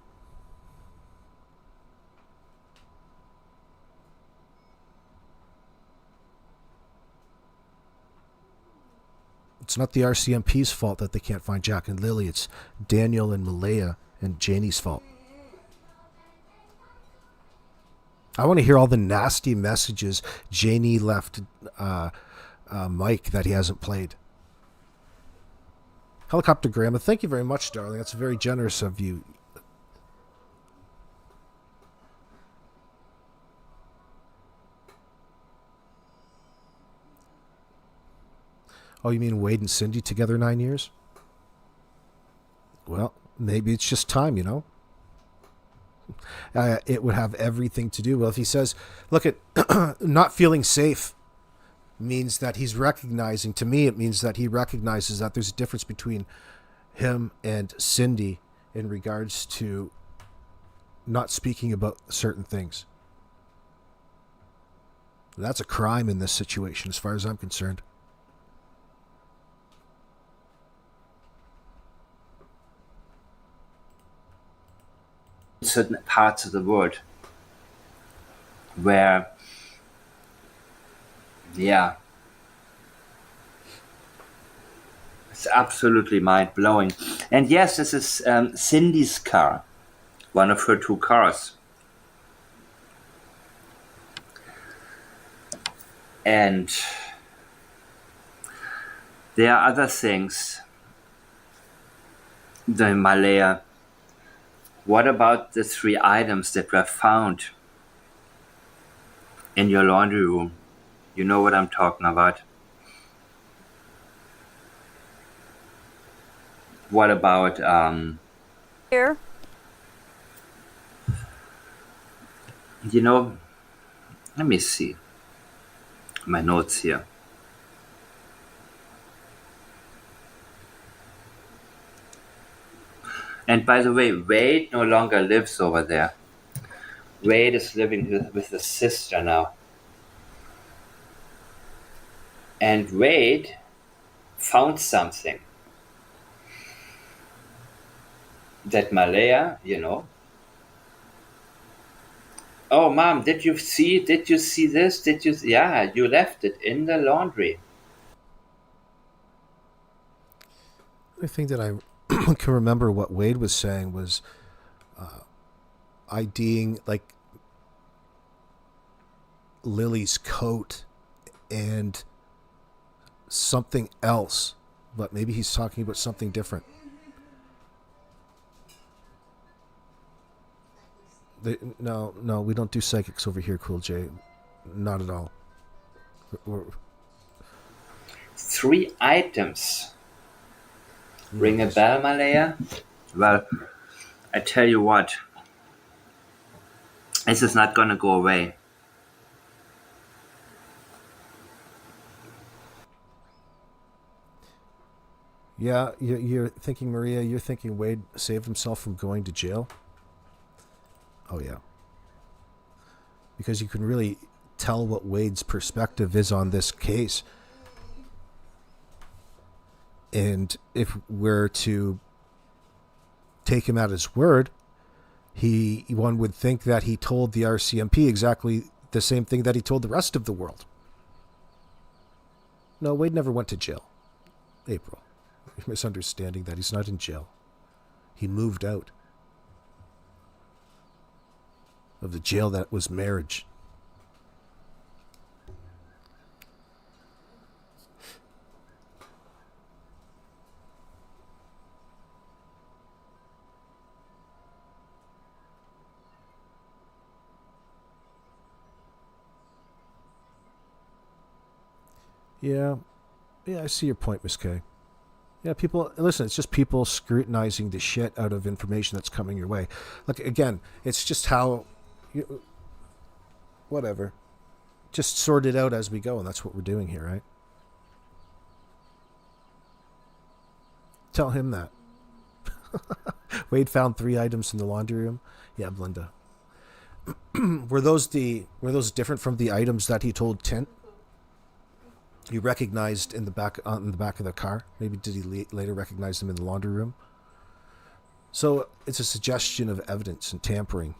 Speaker 1: It's not the RCMP's fault that they can't find Jack and Lily. It's Daniel and Malaya and Janie's fault. I want to hear all the nasty messages Janie left Mike that he hasn't played. Helicopter Grandma, thank you very much, darling. That's very generous of you. Oh, you mean Wade and Cindy together 9 years? Well, maybe it's just time, you know? It would have everything to do. Well, if he says, look, at not feeling safe means that he's recognizing, to me, it means that he recognizes that there's a difference between him and Cindy in regards to not speaking about certain things. That's a crime in this situation, as far as I'm concerned.
Speaker 2: Certain parts of the world where, yeah, it's absolutely mind-blowing. And yes, this is Cindy's car, one of her 2 cars. And there are other things. The Malaya. What about the 3 items that were found in your laundry room? You know what I'm talking about. What about
Speaker 6: Here.
Speaker 2: you know, let me see my notes here. And by the way, Wade no longer lives over there. Wade is living with his sister now. And Wade found something that Malaya, you know. Oh, Mom, did you see this? Yeah, you left it in the laundry.
Speaker 1: The thing that I can remember what Wade was saying was IDing like Lily's coat and something else, but maybe he's talking about something different. No, we don't do psychics over here, Cool J. Not at all.
Speaker 2: 3 items. Ring a bell, Malaya? Well, I tell you what, this is not going to go away.
Speaker 1: Yeah, you're thinking, Maria, you're thinking Wade saved himself from going to jail? Oh, yeah. Because you can really tell what Wade's perspective is on this case. And if we're to take him at his word, one would think that he told the RCMP exactly the same thing that he told the rest of the world. No, Wade never went to jail. April, you're misunderstanding that. He's not in jail. He moved out of the jail that was marriage. Yeah, I see your point, Miss K. Yeah, people, listen, it's just people scrutinizing the shit out of information that's coming your way. Look, again, it's just how, whatever. Just sort it out as we go, and that's what we're doing here, right? Tell him that. Wade found 3 items in the laundry room. Yeah, Belinda. Were those different from the items that he told Tint? You recognized in the back of the car? Maybe did he later recognize them in the laundry room? So it's a suggestion of evidence and tampering.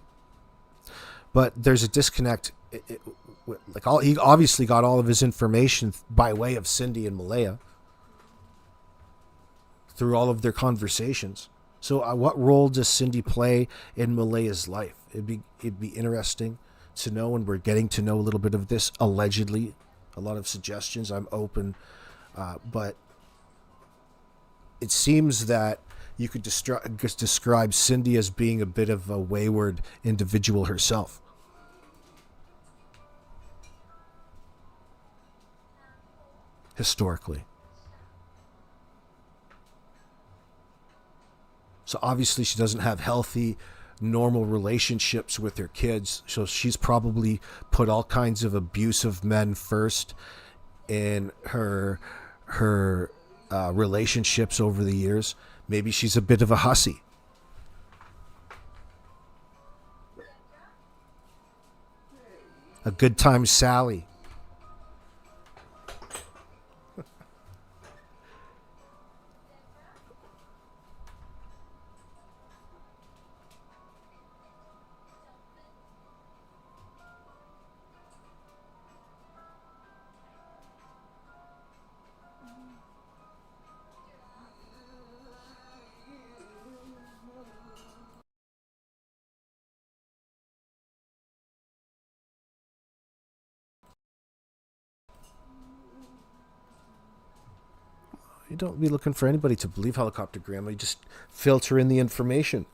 Speaker 1: But there's a disconnect. He obviously got all of his information by way of Cindy and Malaya through all of their conversations. So what role does Cindy play in Malaya's life? It'd be interesting to know, and we're getting to know a little bit of this allegedly. A lot of suggestions. I'm open, but it seems that you could describe Cindy as being a bit of a wayward individual herself. Historically. So obviously she doesn't have healthy, normal relationships with her kids. So she's probably put all kinds of abusive men first in her relationships over the years. Maybe she's a bit of a hussy. A good time Sally. You don't be looking for anybody to believe Helicopter Grandma. You just filter in the information.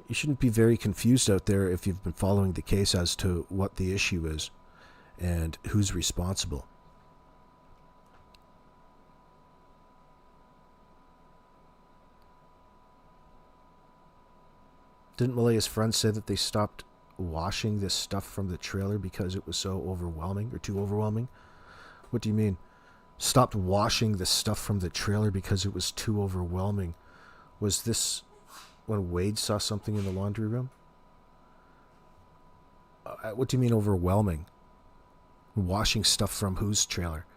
Speaker 1: You shouldn't be very confused out there if you've been following the case as to what the issue is and who's responsible. Didn't Malaya's friends say that they stopped washing this stuff from the trailer because it was so overwhelming or too overwhelming? What do you mean? Stopped washing the stuff from the trailer because it was too overwhelming. Was this when Wade saw something in the laundry room? What do you mean overwhelming? Washing stuff from whose trailer?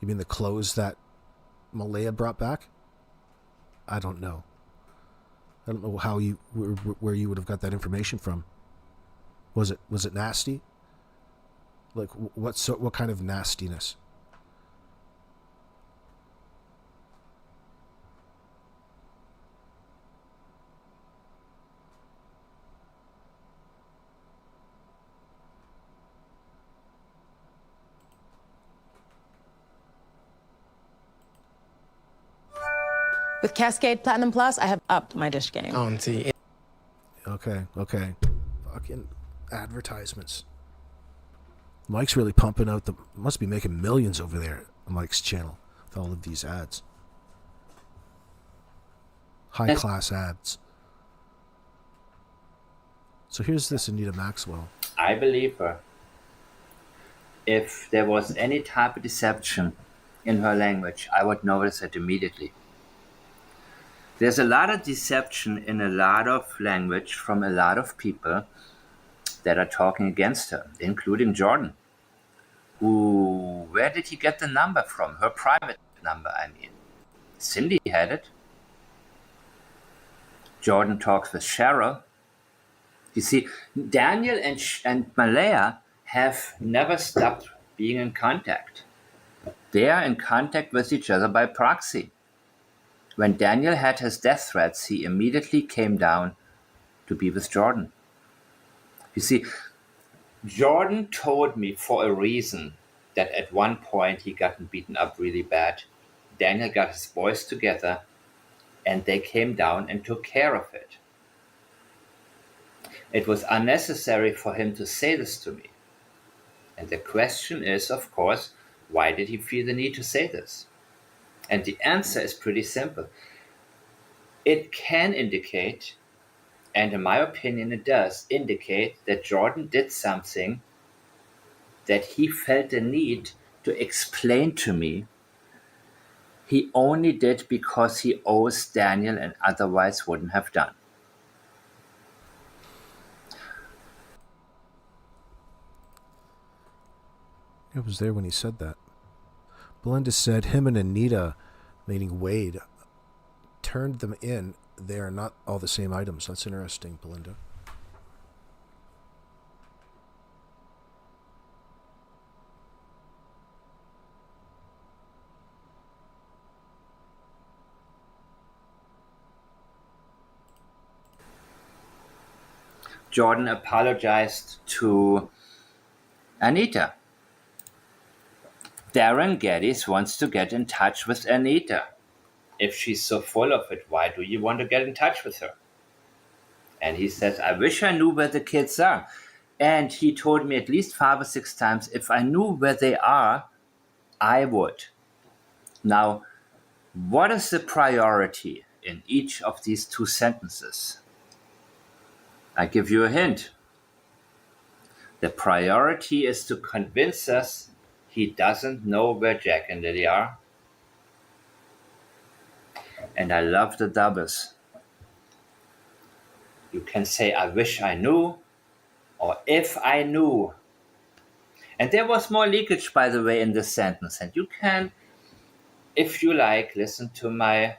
Speaker 1: You mean the clothes that Malaya brought back? I don't know. I don't know how you where you would have got that information from. Was it nasty? Like what kind of nastiness?
Speaker 9: With Cascade Platinum Plus, I have upped my dish game.
Speaker 1: Okay. Fucking advertisements. Mike's really pumping out must be making millions over there on Mike's channel with all of these ads. High class ads. So here's this Anita Maxwell.
Speaker 2: I believe her. If there was any type of deception in her language, I would notice it immediately. There's a lot of deception in a lot of language from a lot of people that are talking against her, including Jordan. Where did he get the number from? Her private number, I mean. Cindy had it. Jordan talks with Cheryl. You see, Daniel and Malaya have never stopped being in contact. They are in contact with each other by proxy. When Daniel had his death threats, he immediately came down to be with Jordan. You see, Jordan told me for a reason that at one point he gotten beaten up really bad. Daniel got his boys together and they came down and took care of it. It was unnecessary for him to say this to me. And the question is, of course, why did he feel the need to say this? And the answer is pretty simple. It can indicate, and in my opinion it does, indicate that Jordan did something that he felt the need to explain to me. He only did because he owes Daniel and otherwise wouldn't have done.
Speaker 1: I was there when he said that. Belinda said him and Anita, meaning Wade, turned them in. They are not all the same items. That's interesting, Belinda.
Speaker 2: Jordan apologized to Anita. Darren Gettis wants to get in touch with Anita. If she's so full of it, why do you want to get in touch with her? And he says, I wish I knew where the kids are. And he told me at least 5 or 6 times, if I knew where they are, I would. Now, what is the priority in each of these two sentences? I give you a hint. The priority is to convince us he doesn't know where Jack and Lily are. And I love the doubles. You can say, I wish I knew, or if I knew. And there was more leakage, by the way, in this sentence. And you can, if you like, listen to my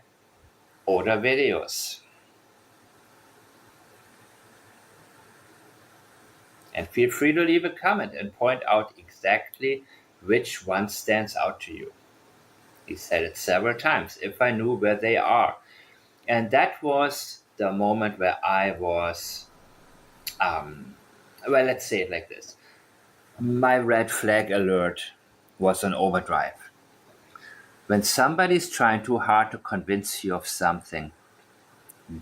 Speaker 2: older videos. And feel free to leave a comment and point out exactly which one stands out to you. He said it several times, if I knew where they are. And that was the moment where I was, well, let's say it like this. My red flag alert was on overdrive. When somebody's trying too hard to convince you of something,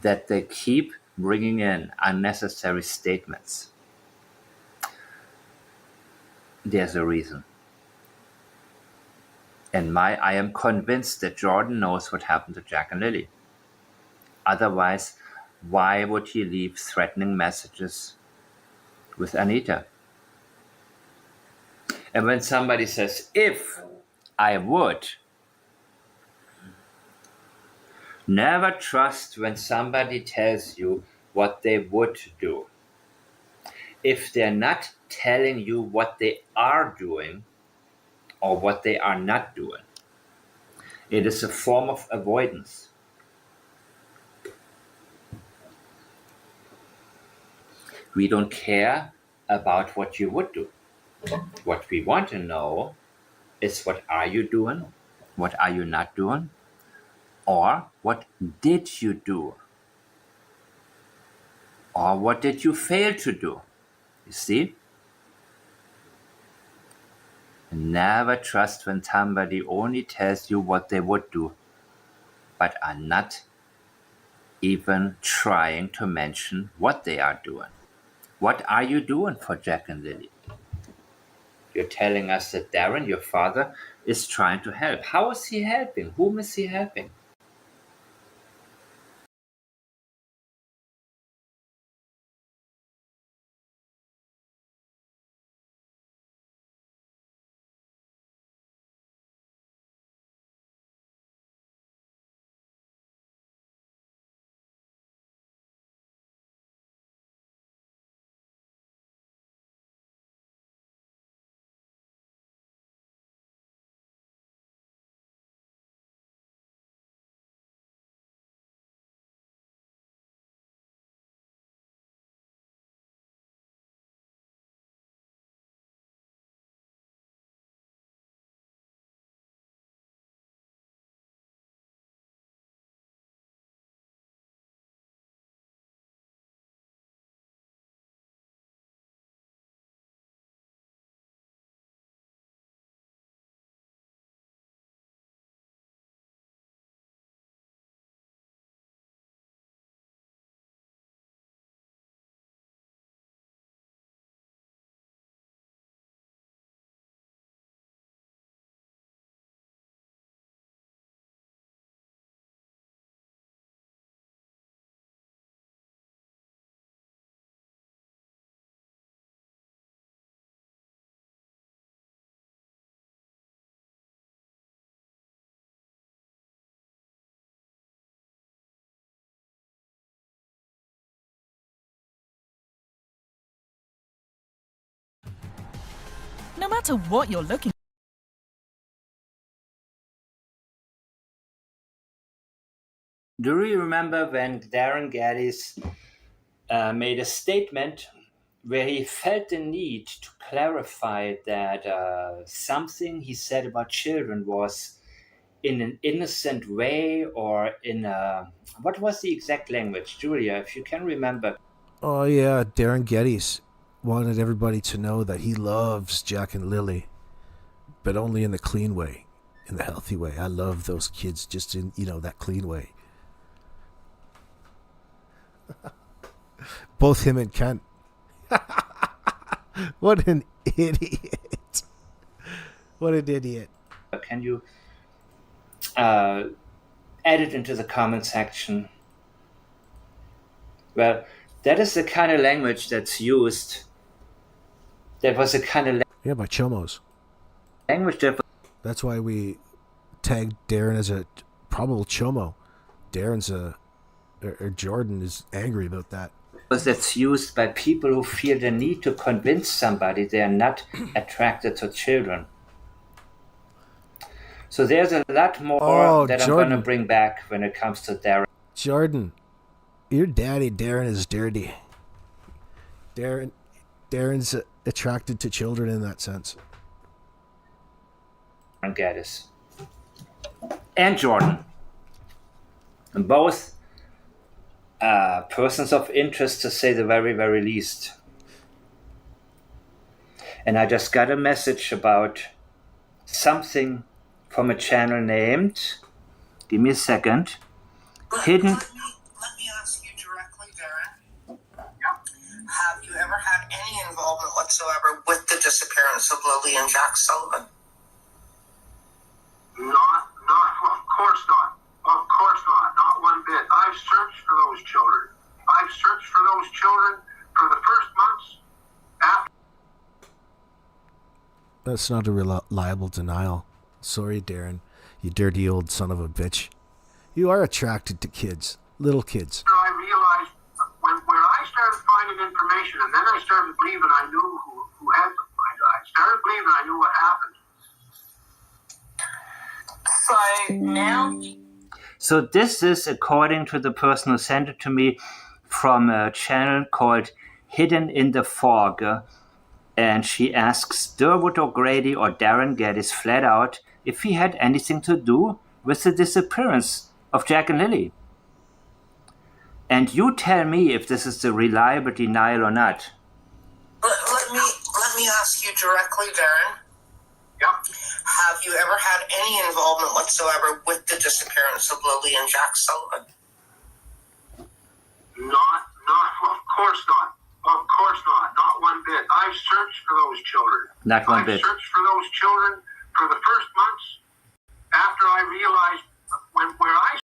Speaker 2: that they keep bringing in unnecessary statements, there's a reason. And I am convinced that Jordan knows what happened to Jack and Lily. Otherwise, why would he leave threatening messages with Anita? And when somebody says, if I would, never trust when somebody tells you what they would do. If they're not telling you what they are doing or what they are not doing, it is a form of avoidance. We don't care about what you would do. What we want to know is, what are you doing? What are you not doing? Or what did you do? Or what did you fail to do? You see? Never trust when somebody only tells you what they would do, but are not even trying to mention what they are doing. What are you doing for Jack and Lily? You're telling us that Darren, your father, is trying to help. How is he helping? Whom is he helping?
Speaker 10: No matter what you're looking for.
Speaker 2: Do you remember when Darren Gettis made a statement where he felt the need to clarify that something he said about children was in an innocent way, or in a... What was the exact language? Julia, if you can remember.
Speaker 1: Oh, yeah, Darren Gettis wanted everybody to know that he loves Jack and Lily, but only in the clean way, in the healthy way. I love those kids just in, that clean way. Both him and Kent. What an idiot. What an idiot.
Speaker 2: Can you add it into the comment section? Well, that is the kind of language that's used. That was the kind of
Speaker 1: by chomos.
Speaker 2: language that
Speaker 1: That's why we tagged Darren as a probable chomo. Darren's or Jordan is angry about that.
Speaker 2: that's used by people who feel the need to convince somebody they are not attracted to children. So there's a lot more that
Speaker 1: Jordan.
Speaker 2: I'm going to bring back when it comes to Darren.
Speaker 1: Jordan, your daddy Darren is dirty. Darren's attracted to children in that sense.
Speaker 2: Darren Gettis and Jordan, and both persons of interest, to say the very, very least. And I just got a message about something from a channel named, give me a second, Hidden.
Speaker 11: Let me ask you directly, Darren. Have you ever had any involvement whatsoever with the disappearance of Lily and Jack Sullivan?
Speaker 12: Of course not. Of course not one bit. I've searched for those children. I've searched for those children for the first months after.
Speaker 1: That's not a reliable denial. Sorry, Darren, you dirty old son of a bitch. You are attracted to kids, little kids.
Speaker 12: I realized when I started finding information, and then I started believing I knew who had them. I started believing I knew what happened.
Speaker 11: So now.
Speaker 2: So this is according to the person who sent it to me from a channel called Hidden in the Fog. And she asks Derwood O'Grady or Darren Gettis flat out if he had anything to do with the disappearance of Jack and Lily. And you tell me if this is a reliable denial or not.
Speaker 11: Let me ask you directly, Darren.
Speaker 12: Yep.
Speaker 11: Have you ever had any involvement whatsoever with the disappearance of Lily and Jack Sullivan?
Speaker 12: Of course not. Of course not one bit. I've searched for those children.
Speaker 2: Not one bit.
Speaker 12: I've searched for those children for the first months after I realized where I.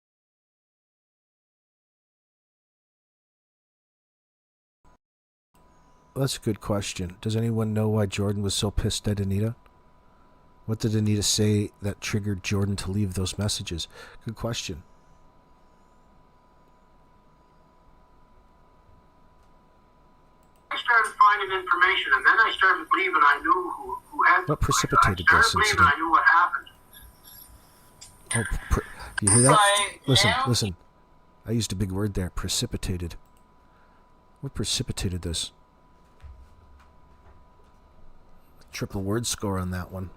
Speaker 1: That's a good question. Does anyone know why Jordan was so pissed at Anita? What did Anita say that triggered Jordan to leave those messages? Good question.
Speaker 12: I started finding information, and then I started believing I knew who had.
Speaker 1: What precipitated
Speaker 12: I
Speaker 1: this
Speaker 12: started believing
Speaker 1: incident?
Speaker 12: I knew what happened.
Speaker 1: You hear that? Listen. I used a big word there. Precipitated. What precipitated this? Triple word score on that one.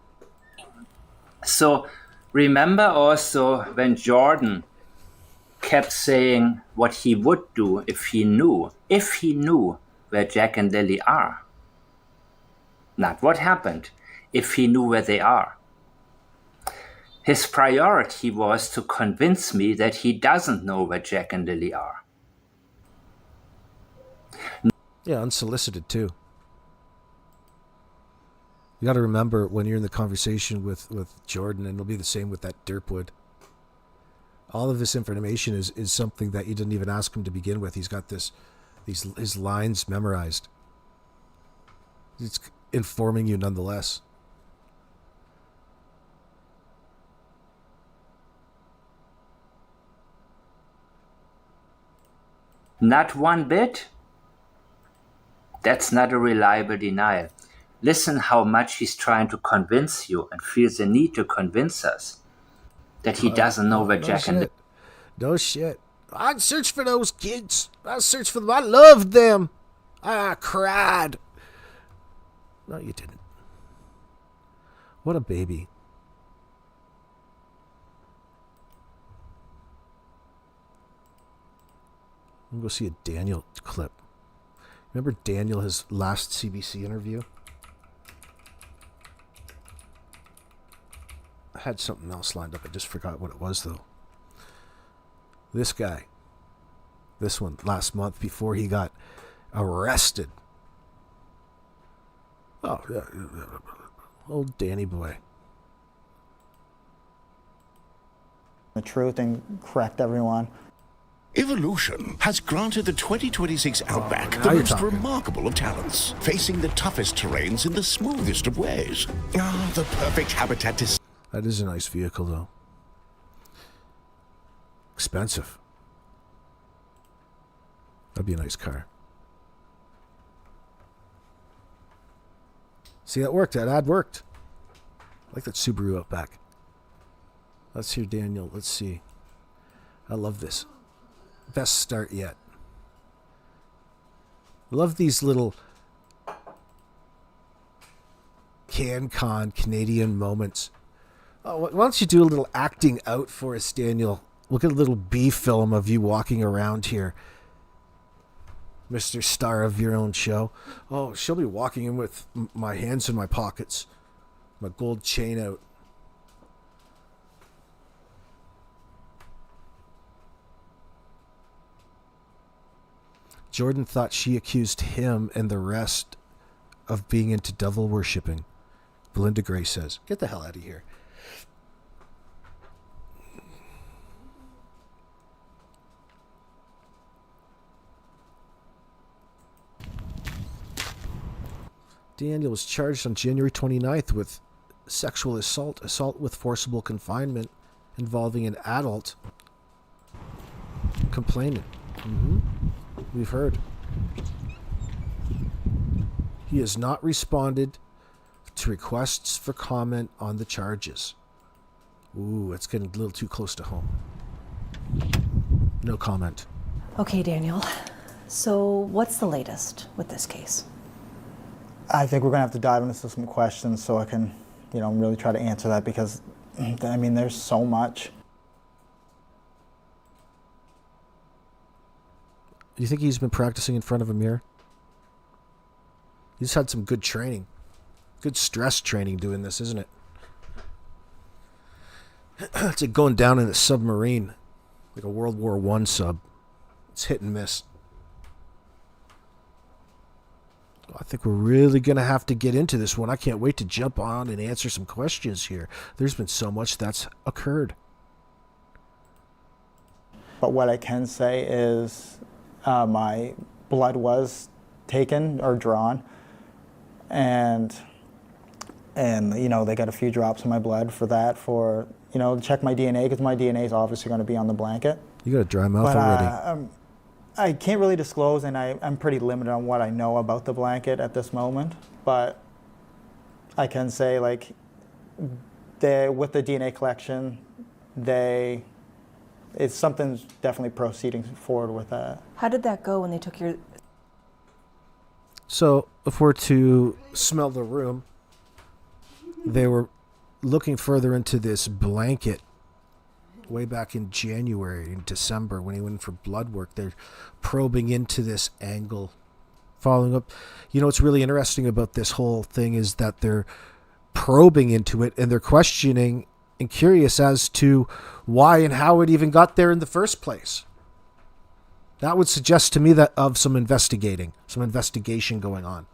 Speaker 2: So remember also when Jordan kept saying what he would do if he knew where Jack and Lily are. Not what happened, if he knew where they are. His priority was to convince me that he doesn't know where Jack and Lily are.
Speaker 1: Yeah, unsolicited too. You got to remember when you're in the conversation with Jordan, and it'll be the same with that Derwood. All of this information is something that you didn't even ask him to begin with. He's got his lines memorized. It's informing you nonetheless.
Speaker 2: Not one bit? That's not a reliable denial. Listen how much he's trying to convince you and feels the need to convince us that he doesn't know where Jack and Lily.
Speaker 1: No shit. I searched for those kids. I searched for them. I loved them. I cried. No, you didn't. What a baby. I'm going to go see a Daniel clip. Remember Daniel, his last CBC interview? I had something else lined up. I just forgot what it was, though. This guy. This one, last month before he got arrested. Oh, yeah. Old Danny boy.
Speaker 13: the truth and correct everyone.
Speaker 14: Evolution has granted the 2026 Outback the most remarkable of talents, facing the toughest terrains in the smoothest of ways. Ah, the perfect habitat to...
Speaker 1: That is a nice vehicle, though. Expensive. That'd be a nice car. See, that worked. That ad worked. I like that Subaru Outback. Let's hear Daniel. Let's see. I love this. Best start yet. Love these little CanCon Canadian moments. Oh, why don't you do a little acting out for us, Daniel? We'll get a little B film of you walking around here, Mr. Star of your own show. Oh, she'll be walking in with my hands in my pockets, my gold chain out. Jordan thought she accused him and the rest of being into devil worshipping. Belinda Gray says, get the hell out of here. Daniel was charged on January 29th with sexual assault with forcible confinement involving an adult complainant. We've heard. He has not responded to requests for comment on the charges. Ooh, it's getting a little too close to home. No comment.
Speaker 15: Okay, Daniel. So what's the latest with this case?
Speaker 13: I think we're going to have to dive into some questions so I can, really try to answer that because, there's so much.
Speaker 1: Do you think he's been practicing in front of a mirror? He's had some good training. Good stress training doing this, isn't it? It's like going down in a submarine. Like a World War I sub. It's hit and miss. I think we're really going to have to get into this one. I can't wait to jump on and answer some questions here. There's been so much that's occurred.
Speaker 13: But what I can say is my blood was taken or drawn, and they got a few drops in my blood for that, check my DNA, because my DNA is obviously going to be on the blanket.
Speaker 1: You got a dry mouth already.
Speaker 13: I can't really disclose, and I'm pretty limited on what I know about the blanket at this moment, but I can say, with the DNA collection, something's definitely proceeding forward with that.
Speaker 15: How did that go when they took your...
Speaker 1: So, if we're to smell the room, they were looking further into this blanket way back in January and December when he went in for blood work. They're probing into this angle, following up. What's really interesting about this whole thing is that they're probing into it and they're questioning and curious as to why and how it even got there in the first place. That would suggest to me that of some investigation going on.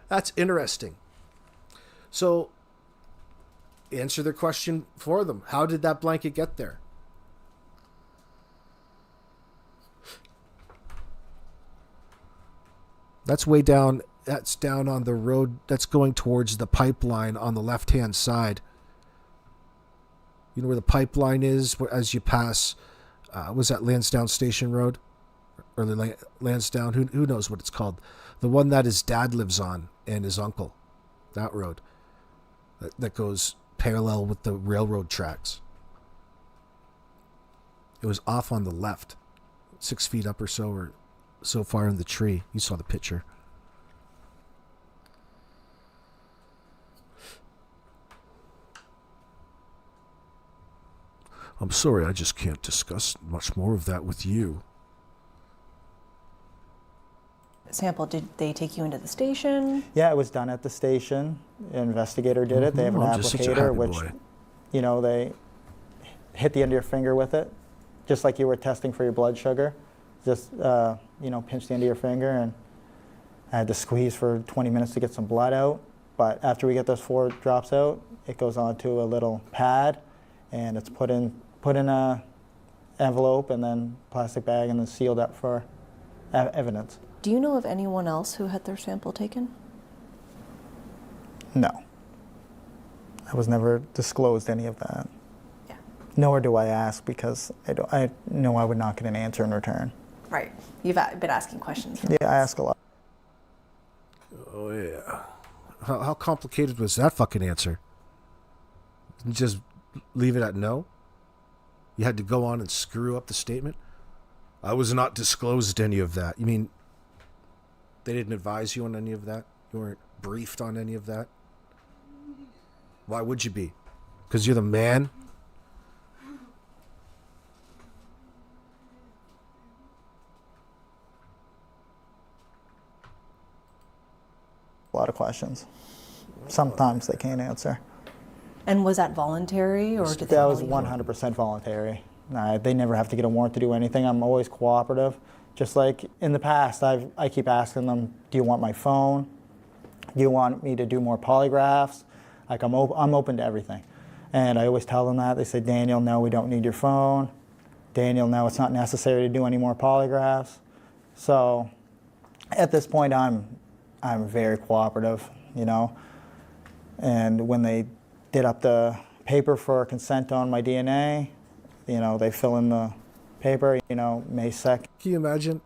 Speaker 1: That's interesting. So, answer their question for them. How did that blanket get there? That's way down. That's down on the road. That's going towards the pipeline on the left-hand side. You know where the pipeline is as you pass, was that Lansdowne Station Road? Or Lansdowne? Who knows what it's called? The one that his dad lives on and his uncle. That road. That goes parallel with the railroad tracks. It was off on the left, 6 feet up or so far in the tree. You saw the picture. I'm sorry, I just can't discuss much more of that with you.
Speaker 15: Sample, did they take you into the station?
Speaker 13: Yeah, it was done at the station. An investigator did it. They have an applicator, which, they hit the end of your finger with it, just like you were testing for your blood sugar. Just, pinch the end of your finger, and I had to squeeze for 20 minutes to get some blood out. But after we get those 4 drops out, it goes onto a little pad, and it's put in a envelope and then plastic bag and then sealed up for evidence.
Speaker 15: Do you know of anyone else who had their sample taken?
Speaker 13: No. I was never disclosed any of that. Yeah. Nor do I ask, because I know I would not get an answer in return.
Speaker 15: Right. You've been asking questions.
Speaker 13: Yeah, I ask a lot.
Speaker 1: Oh, yeah. How complicated was that fucking answer? Just leave it at no? You had to go on and screw up the statement? I was not disclosed any of that. You mean they didn't advise you on any of that? You weren't briefed on any of that? Why would you be? Because you're the man?
Speaker 13: A lot of questions. Sometimes they can't answer.
Speaker 15: And was that voluntary, or did they?
Speaker 13: That was 100% voluntary. They never have to get a warrant to do anything. I'm always cooperative. Just like in the past, I keep asking them, do you want my phone? Do you want me to do more polygraphs? Like I'm open to everything. And I always tell them that. They say, Daniel, no, we don't need your phone. Daniel, no, it's not necessary to do any more polygraphs. So at this point, I'm very cooperative, you know. And when they did up the paper for consent on my DNA, you know, they fill in the paper, you know, May 2nd.
Speaker 1: Can you imagine?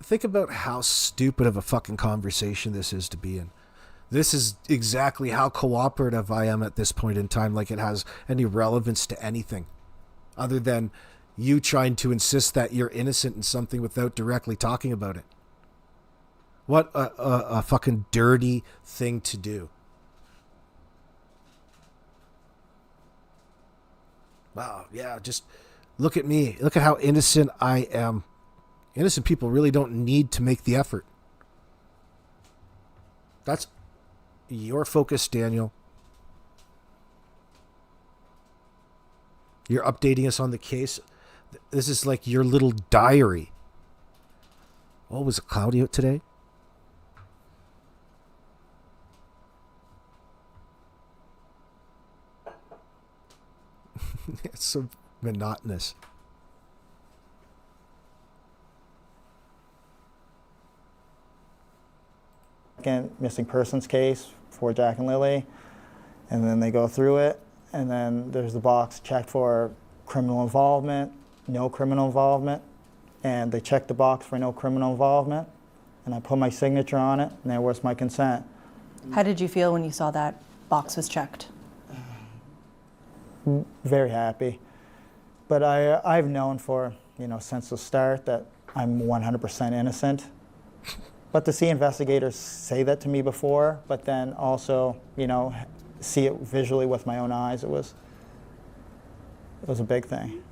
Speaker 1: Think about how stupid of a fucking conversation this is to be in. This is exactly how cooperative I am at this point in time, like it has any relevance to anything other than you trying to insist that you're innocent in something without directly talking about it. What a fucking dirty thing to do. Wow, yeah, just look at me. Look at how innocent I am. Innocent people really don't need to make the effort. That's your focus, Daniel. You're updating us on the case. This is like your little diary. Oh, was it cloudy out today? It's so monotonous.
Speaker 13: Second missing persons case for Jack and Lily, and then they go through it, and then there's the box checked for criminal involvement, no criminal involvement, and they check the box for no criminal involvement, and I put my signature on it, and there was my consent.
Speaker 15: How did you feel when you saw that box was checked?
Speaker 13: Very happy. But I've known for, you know, since the start that I'm 100% innocent. But to see investigators say that to me before, but then also, you know, see it visually with my own eyes, it was a big thing.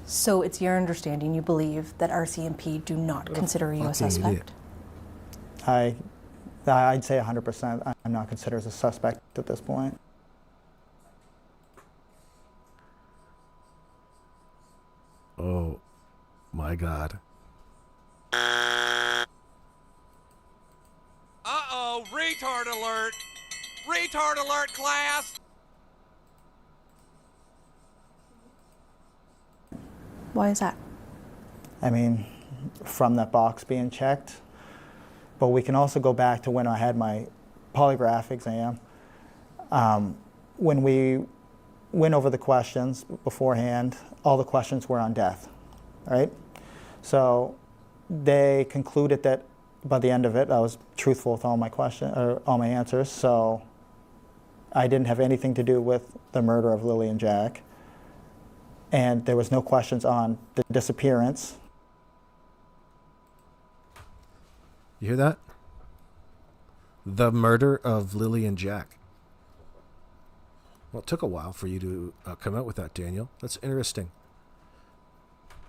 Speaker 15: So it's your understanding, you believe, that RCMP do not consider you a suspect?
Speaker 13: I'd say 100%. I'm not considered as a suspect at this point.
Speaker 1: Oh, my God.
Speaker 16: Uh-oh, retard alert! Retard alert, class!
Speaker 15: Why is that?
Speaker 13: I mean, from that box being checked, but we can also go back to when I had my polygraph exam. When we went over the questions beforehand, all the questions were on death, right? So they concluded that by the end of it, I was truthful with all my all my answers. So I didn't have anything to do with the murder of Lily and Jack, and there was no questions on the disappearance.
Speaker 1: You hear that? The murder of Lily and Jack. Well, it took a while for you to come out with that, Daniel. That's interesting.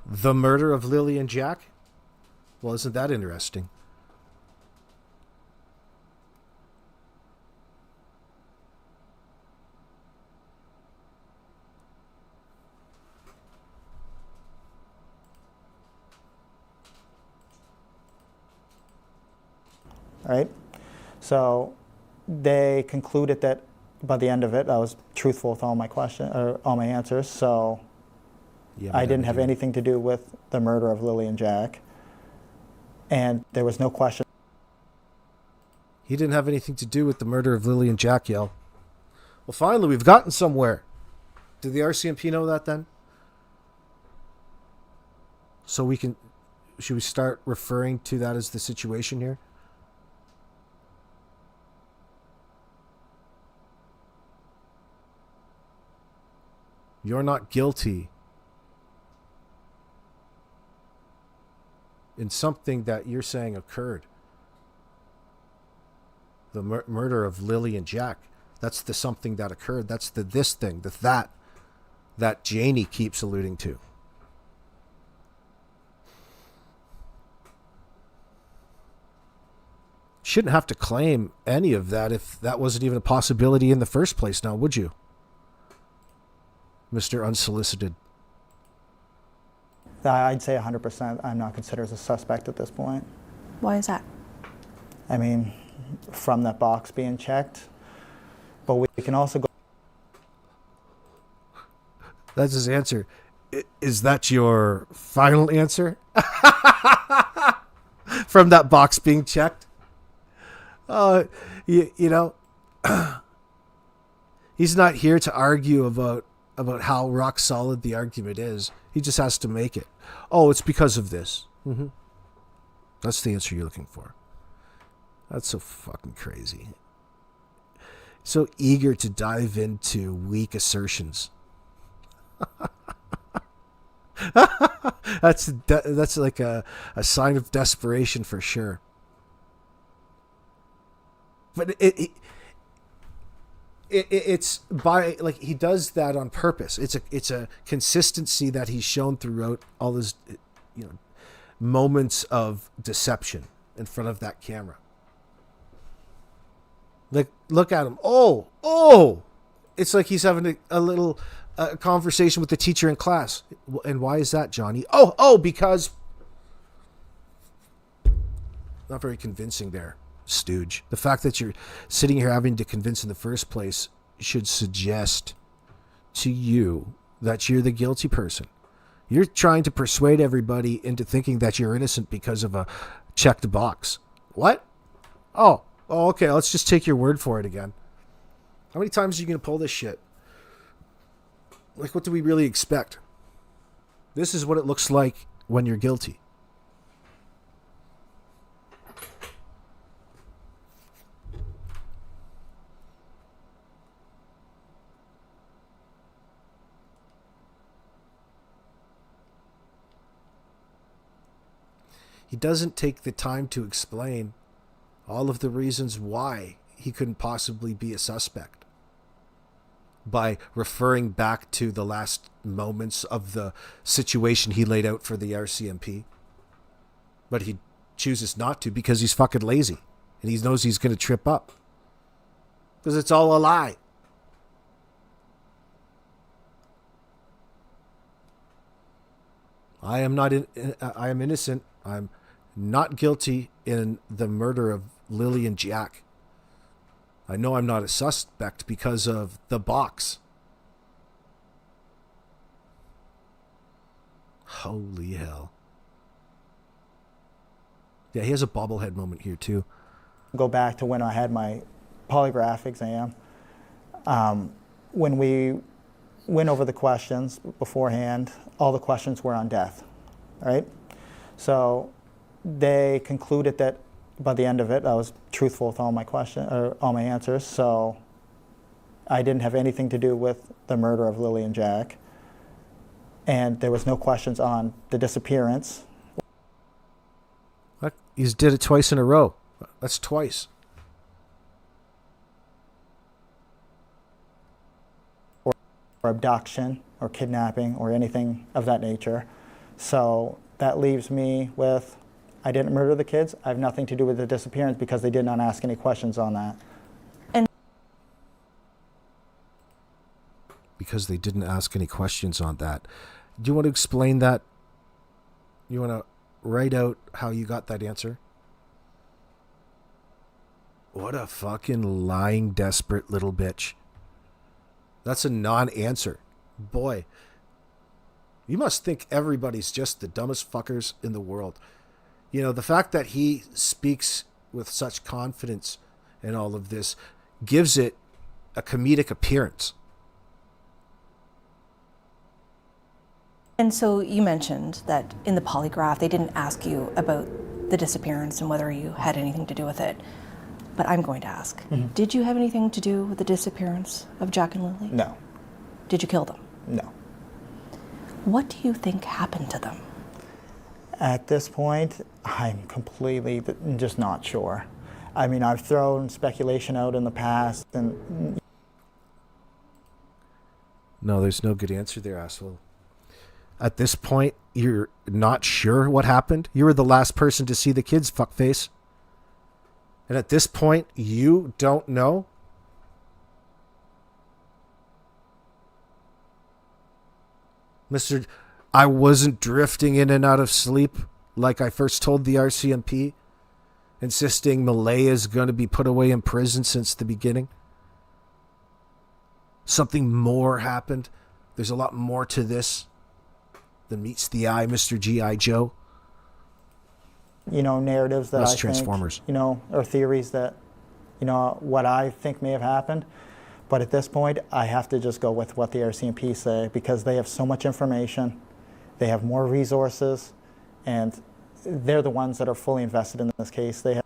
Speaker 1: The murder of Lily and Jack? Well, isn't that interesting?
Speaker 13: Right? So they concluded that by the end of it, I was truthful with all my all my answers. So I didn't have anything to do with the murder of Lily and Jack, and there was no question.
Speaker 1: He didn't have anything to do with the murder of Lily and Jack, Well, finally, we've gotten somewhere. Did the RCMP know that then? So should we start referring to that as the situation here? You're not guilty in something that you're saying occurred. The murder of Lily and Jack. That's the something that occurred. That's the this thing, that Janie keeps alluding to. Shouldn't have to claim any of that if that wasn't even a possibility in the first place now, would you? Mr. Unsolicited.
Speaker 13: I'd say 100% I'm not considered as a suspect at this point.
Speaker 15: Why is that?
Speaker 13: I mean, from that box being checked, but we can also go.
Speaker 1: That's his answer. Is that your final answer? From that box being checked? You know, he's not here to argue about how rock solid the argument is. He just has to make it. Oh, it's because of this. Mm-hmm. That's the answer you're looking for. That's so fucking crazy. So eager to dive into weak assertions. That's like a sign of desperation for sure. But it's by, like, he does that on purpose. It's a consistency that he's shown throughout all his, moments of deception in front of that camera. Like, look at him. Oh! It's like he's having a little conversation with the teacher in class. And why is that, Johnny? Because... Not very convincing there, stooge. The fact that you're sitting here having to convince in the first place should suggest to you that you're the guilty person. You're trying to persuade everybody into thinking that you're innocent because of a checked box. What? Oh, okay. Let's just take your word for it again. How many times are you going to pull this shit? Like, what do we really expect? This is what it looks like when you're guilty. He doesn't take the time to explain all of the reasons why he couldn't possibly be a suspect by referring back to the last moments of the situation he laid out for the RCMP. But he chooses not to because he's fucking lazy and he knows he's going to trip up. Because it's all a lie. I am innocent. I'm not guilty in the murder of Lily and Jack. I know I'm not a suspect because of the box. Holy hell. Yeah, he has a bobblehead moment here too.
Speaker 13: Go back to when I had my polygraph exam. When we went over the questions beforehand, all the questions were on death, right? So they concluded that by the end of it, I was truthful with all my answers. So I didn't have anything to do with the murder of Lily and Jack, and there was no questions on the disappearance.
Speaker 1: What? You did it twice in a row. That's twice.
Speaker 13: Or abduction, or kidnapping, or anything of that nature. So that leaves me with, I didn't murder the kids. I have nothing to do with the disappearance because they did not ask any questions on that.
Speaker 1: Because they didn't ask any questions on that. Do you want to explain that? You want to write out how you got that answer? What a fucking lying, desperate little bitch. That's a non-answer. Boy, you must think everybody's just the dumbest fuckers in the world. You know, the fact that he speaks with such confidence in all of this gives it a comedic appearance.
Speaker 15: And so you mentioned that in the polygraph, they didn't ask you about the disappearance and whether you had anything to do with it. But I'm going to ask, did you have anything to do with the disappearance of Jack and Lily?
Speaker 13: No.
Speaker 15: Did you kill them?
Speaker 13: No.
Speaker 15: What do you think happened to them?
Speaker 13: At this point, I'm completely just not sure. I mean, I've thrown speculation out in the past, and...
Speaker 1: No, there's no good answer there, asshole. At this point, you're not sure what happened? You were the last person to see the kids, fuckface. And at this point, you don't know? Mr. I wasn't drifting in and out of sleep like I first told the RCMP, insisting Malaya is going to be put away in prison since the beginning. Something more happened. There's a lot more to this than meets the eye, Mr. G.I. Joe.
Speaker 13: You know, narratives that
Speaker 1: Less
Speaker 13: I
Speaker 1: Transformers.
Speaker 13: think, you know, or theories that, you know, what I think may have happened. But at this point, I have to just go with what the RCMP say, because they have so much information, they have more resources, and they're the ones that are fully invested in this case. They have.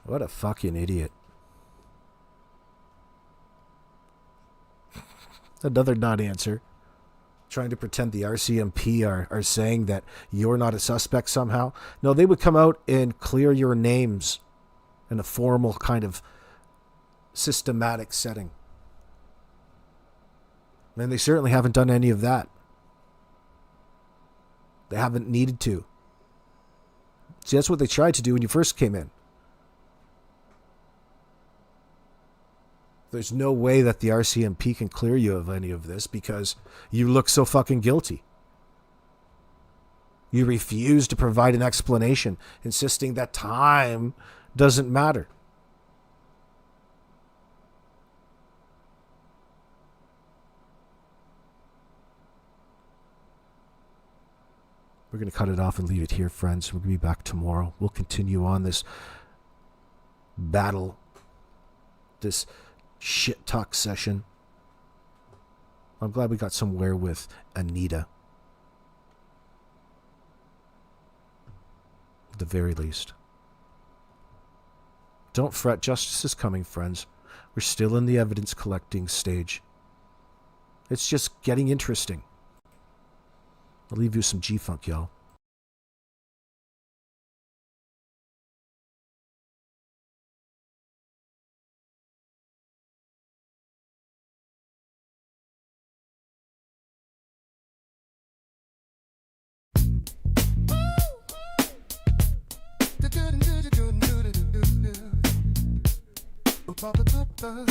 Speaker 1: What a fucking idiot. Another non-answer. Trying to pretend the RCMP are saying that you're not a suspect somehow. No, they would come out and clear your names in a formal kind of systematic setting. And they certainly haven't done any of that. They haven't needed to. See, that's what they tried to do when you first came in. There's no way that the RCMP can clear you of any of this because you look so fucking guilty. You refuse to provide an explanation, insisting that time doesn't matter. We're going to cut it off and leave it here, friends. We're going to be back tomorrow. We'll continue on this battle, this shit talk session. I'm glad we got somewhere with Anita. At the very least. Don't fret, justice is coming, friends. We're still in the evidence collecting stage. It's just getting interesting. I'll leave you some G-Funk, y'all.
Speaker 17: Ba-ba-ba-ba.